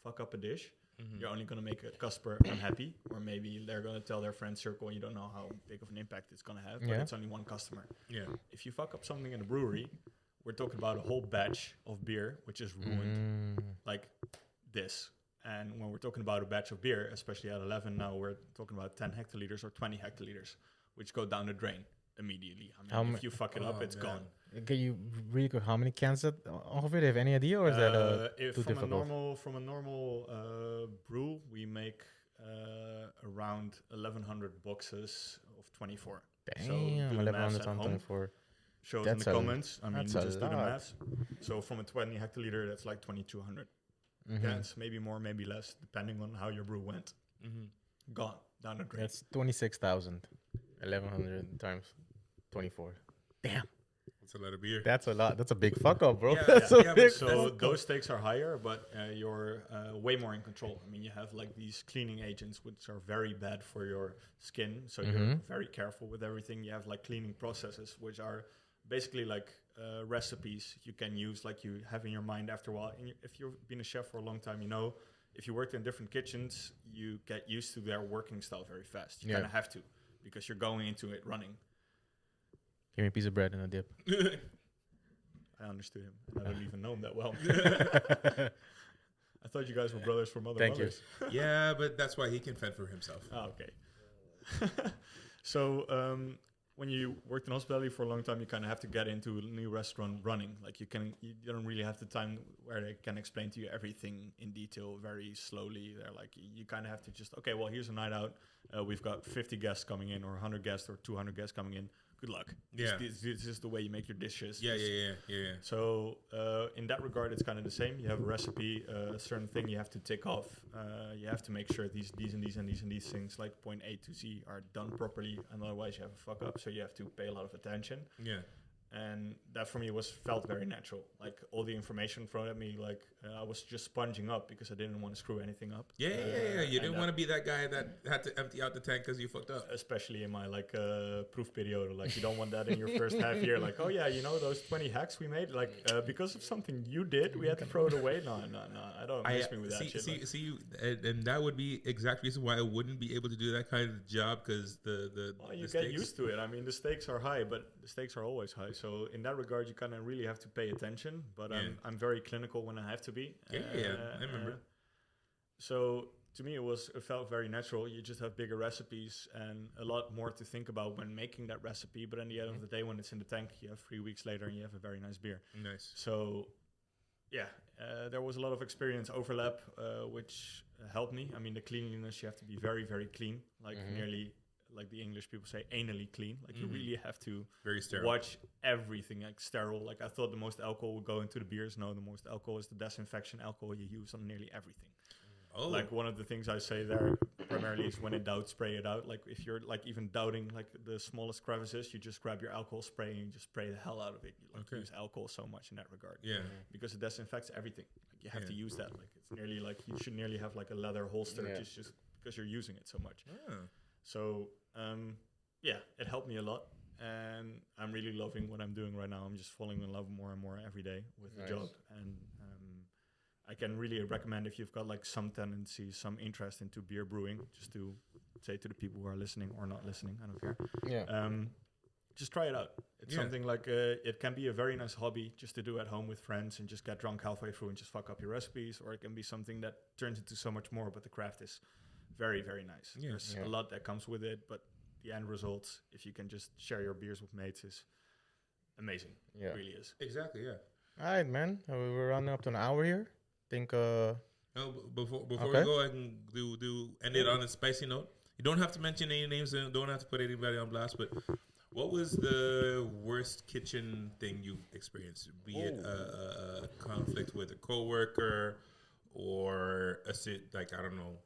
fuck up a dish, you're only going to make a customer unhappy, or maybe they're going to tell their friend circle, and you don't know how big of an impact it's going to have, but it's only one customer. Yeah. If you fuck up something in a brewery, we're talking about a whole batch of beer, which is ruined like this. And when we're talking about a batch of beer, especially at 11 now, we're talking about 10 hectoliters or 20 hectoliters, which go down the drain immediately. I mean, if you fuck it up, it's gone. Can you really quick, how many cans of it? Have any idea, or is that too difficult? From a normal brew, we make around 1,100 boxes of 24. Damn, so 1,100 times 24. Show us in the comments. I mean, just do the math. So from a 20 hectoliter, that's like 2,200 cans, maybe more, maybe less, depending on how your brew went. Gone down the drain. That's 26,000. 1,100 times 24. Damn. That's a lot of beer. That's a lot. That's a big fuck up, bro. So those stakes are higher, but you're way more in control. I mean, you have like these cleaning agents, which are very bad for your skin. So you're very careful with everything. You have like cleaning processes, which are basically like recipes you can use, like you have in your mind after a while. And if you've been a chef for a long time, you know, if you worked in different kitchens, you get used to their working style very fast. You kind of have to, because you're going into it running. Give me a piece of bread and a dip. I understood him. I don't even know him that well. I thought you guys were brothers from other mothers. Thank you. Yeah, but that's why he can fend for himself. Oh, okay. So when you worked in hospitality for a long time, you kind of have to get into a new restaurant running. Like you don't really have the time where they can explain to you everything in detail very slowly. They're like, you kind of have to just, okay, well, here's a night out. We've got 50 guests coming in or 100 guests or 200 guests coming in. Good luck. Yeah. This is the way you make your dishes. Yeah. So in that regard, it's kind of the same. You have a recipe, a certain thing you have to tick off. You have to make sure these things, like point A to Z, are done properly, and otherwise you have a fuck up. So you have to pay a lot of attention. Yeah. And that for me felt very natural. Like all the information thrown at me, like I was just sponging up because I didn't want to screw anything up. Yeah. You didn't want to be that guy that had to empty out the tank because you fucked up. Especially in my proof period, like you don't want that in your first half year. Like, oh yeah, those 20 hacks we made, like because of something you did, we had to throw it away. No, I don't mess me with that shit. See, and that would be exact reason why I wouldn't be able to do that kind of job because you get used to it. I mean, the stakes are high, but the stakes are always high. So in that regard, you kind of really have to pay attention. But I'm very clinical when I have to be. I remember. So to me, it felt very natural. You just have bigger recipes and a lot more to think about when making that recipe. But at the end of the day, when it's in the tank, you have 3 weeks later and you have a very nice beer. Nice. So there was a lot of experience overlap, which helped me. I mean, the cleanliness, you have to be very, very clean, like nearly, like the English people say, anally clean. Like you really have to very sterile. Watch everything, like sterile. Like I thought the most alcohol would go into the beers. No, the most alcohol is the disinfection alcohol you use on nearly everything. Oh. Like one of the things I say there primarily is when in doubt, spray it out. Like if you're like even doubting like the smallest crevices, you just grab your alcohol spray and you just spray the hell out of it. You use alcohol so much in that regard. Yeah. Because it disinfects everything. Like you have to use that. Like it's nearly like you should nearly have like a leather holster just because you're using it so much. So it helped me a lot. And I'm really loving what I'm doing right now. I'm just falling in love more and more every day with the job. And I can really recommend if you've got like some tendency, some interest into beer brewing, just to say to the people who are listening or not listening, I don't care. Yeah. Just try it out. It's something like it can be a very nice hobby just to do at home with friends and just get drunk halfway through and just fuck up your recipes, or it can be something that turns into so much more. But the craft is very, very nice. There's a lot that comes with it, but the end result, if you can just share your beers with mates, is amazing. It really is. Exactly. Yeah. All right, man. We're running up to an hour here. Think before we go, I can do end it on a spicy note. You don't have to mention any names and don't have to put anybody on blast, but what was the worst kitchen thing you've experienced? Be it a conflict with a coworker or I don't know,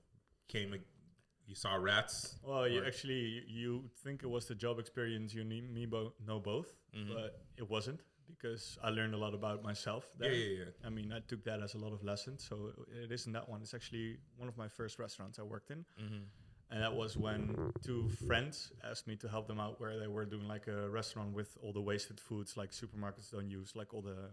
you saw rats? Well, you think it was the job experience you know both, but it wasn't. Because I learned a lot about myself there. Yeah. I mean, I took that as a lot of lessons. So it isn't that one. It's actually one of my first restaurants I worked in. And that was when 2 friends asked me to help them out where they were doing like a restaurant with all the wasted foods like supermarkets don't use, like all the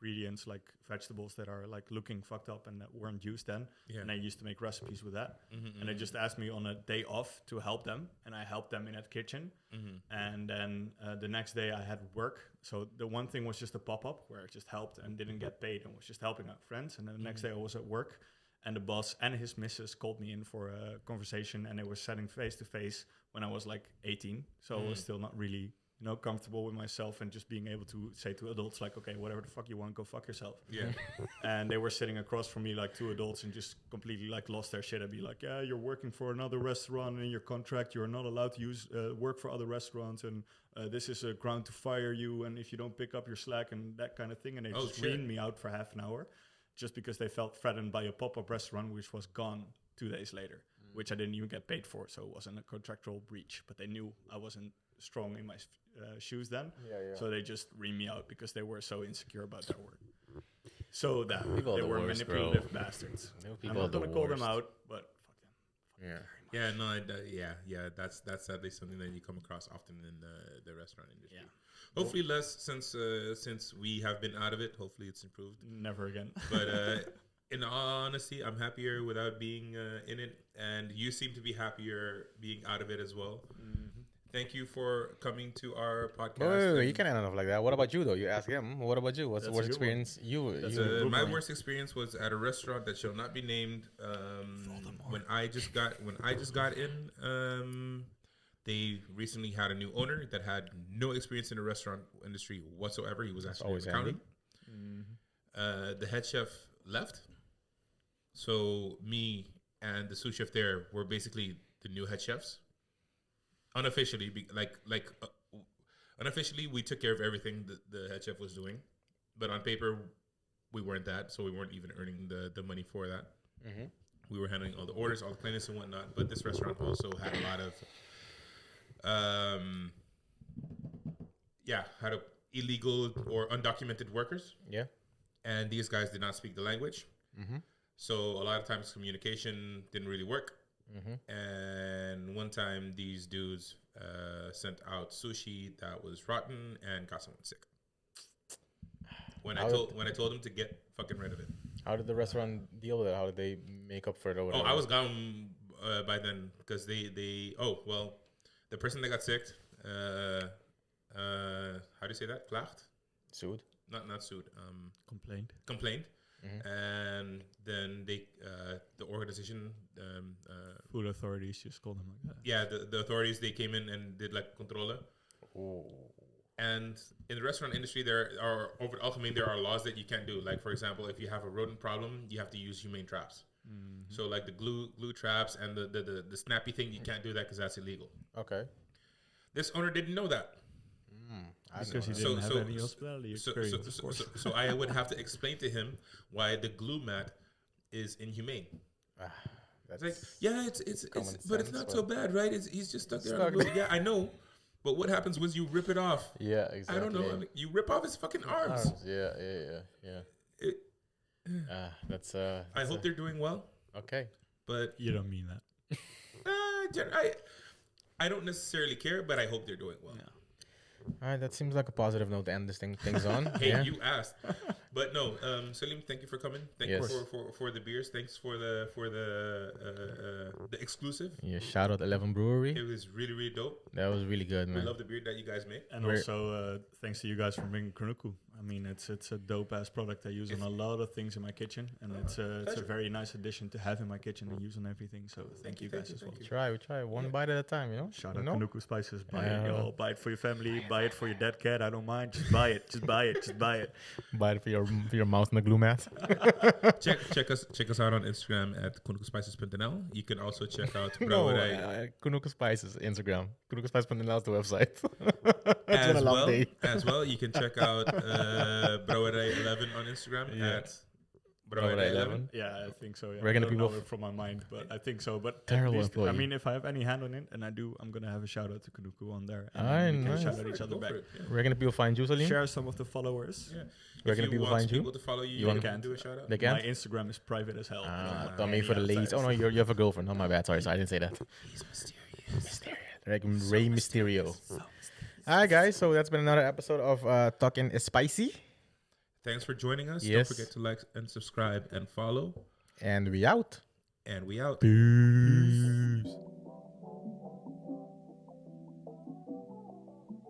ingredients like vegetables that are like looking fucked up and that weren't used then. And I used to make recipes with that. And they just asked me on a day off to help them, and I helped them in that kitchen. And then the next day I had work. So the one thing was just a pop-up where I just helped and didn't get paid and was just helping out friends. And then the next day I was at work, and the boss and his missus called me in for a conversation, and they were sitting face to face when I was like 18. So I was still not really comfortable with myself and just being able to say to adults like, okay, whatever the fuck you want, go fuck yourself. Yeah. And they were sitting across from me like 2 adults and just completely like lost their shit. I'd be like, yeah, you're working for another restaurant, and in your contract you're not allowed to use work for other restaurants, and this is a ground to fire you, and if you don't pick up your slack and that kind of thing. And they just reamed me out for half an hour just because they felt threatened by a pop-up restaurant which was gone 2 days later, which I didn't even get paid for. So it wasn't a contractual breach, but they knew I wasn't strong in my shoes then. So they just reamed me out because they were so insecure about their work. So that they were manipulative bastards. I'm not going to call them out, but fuck them. That's sadly something that you come across often in the restaurant industry. Hopefully less since we have been out of it. Hopefully it's improved. Never again. But in all honesty, I'm happier without being in it, and you seem to be happier being out of it as well. Thank you for coming to our podcast. Wait, you can't end off like that. What about you, though? You ask him. What about you? What's the worst experience my worst experience was at a restaurant that shall not be named. When I just got in, They recently had a new owner that had no experience in the restaurant industry whatsoever. He was actually always an accountant. The head chef left. So me and the sous chef there were basically the new head chefs. Unofficially, unofficially, we took care of everything that the head chef was doing. But on paper, we weren't that. So we weren't even earning the money for that. We were handling all the orders, all the cleanliness and whatnot. But this restaurant also had a lot of... had illegal or undocumented workers. Yeah. And these guys did not speak the language. So a lot of times communication didn't really work. And one time these dudes sent out sushi that was rotten and got someone sick. When I told them to get fucking rid of it. How did the restaurant deal with it? How did they make up for it? Or whatever? Oh, I was gone by then because the person that got sick, how do you say that? Klaagd? Sued? Not sued. Complained. And then they, the organization, Food authorities, just call them like that. Yeah, the authorities, they came in and did like controle. Oh. And in the restaurant industry, there are over the algemeen, there are laws that you can't do. Like for example, if you have a rodent problem, you have to use humane traps. So like the glue traps and the snappy thing, you can't do that because that's illegal. Okay. This owner didn't know that. Because he didn't have any hospitality experience, of course. So I would have to explain to him why the glue mat is inhumane. It's like, yeah, it's but it's not so bad, right? He's just stuck there on the glue. Yeah, I know. But what happens when you rip it off? Yeah, exactly. I don't know. You rip off his fucking arms. Yeah. I hope they're doing well. Okay. But you don't mean that. I don't necessarily care, but I hope they're doing well. Yeah. All right, that seems like a positive note to end this things on. Hey, you asked, but no, Salim, thank you for coming. Thank you for the beers. Thanks for the exclusive. Yeah, shout out 11 Brewery. It was really, really dope. That was really good, man. We love the beer that you guys make, and also thanks to you guys for bringing Kunuku. I mean, it's a dope ass product I use on a lot of things in my kitchen, and it's a very nice addition to have in my kitchen and use on everything. So thank you guys as well. We try one bite at a time, you know. Shout out Kunuku Spices. Buy it, y'all. Buy it for your family. Buy it for your dead cat. I don't mind. Just buy it. Just buy it. Just buy it. Buy it for your mouse in the glue mat. check us out on Instagram at kunukuspices.nl. You can also check out Brouwerij Kunuku Spices Instagram. Kunukuspices.nl is the website. As well, you can check out Brouwerij 11 on Instagram at Brouwerij 11. Yeah, I think so. Yeah. We're gonna I don't know it from my mind, but I think so. But terrible least, employee. I mean, if I have any hand on it, and I do, I'm gonna have a shout out to Kunuku on there. And we can shout out each other back. Where can people find you, Salim? Share some of the followers. Yeah. Where can people find you? People to follow you, you can do a shout out. They can? My Instagram is private as hell. Tommy for the ladies. Oh no, you have a girlfriend. Oh my bad. Sorry, I didn't say that. He's mysterious. Like Rey Mysterio. Alright, guys. So that's been another episode of Talkin is Spicy. Thanks for joining us. Yes. Don't forget to like and subscribe and follow. And we out. And we out. Peace.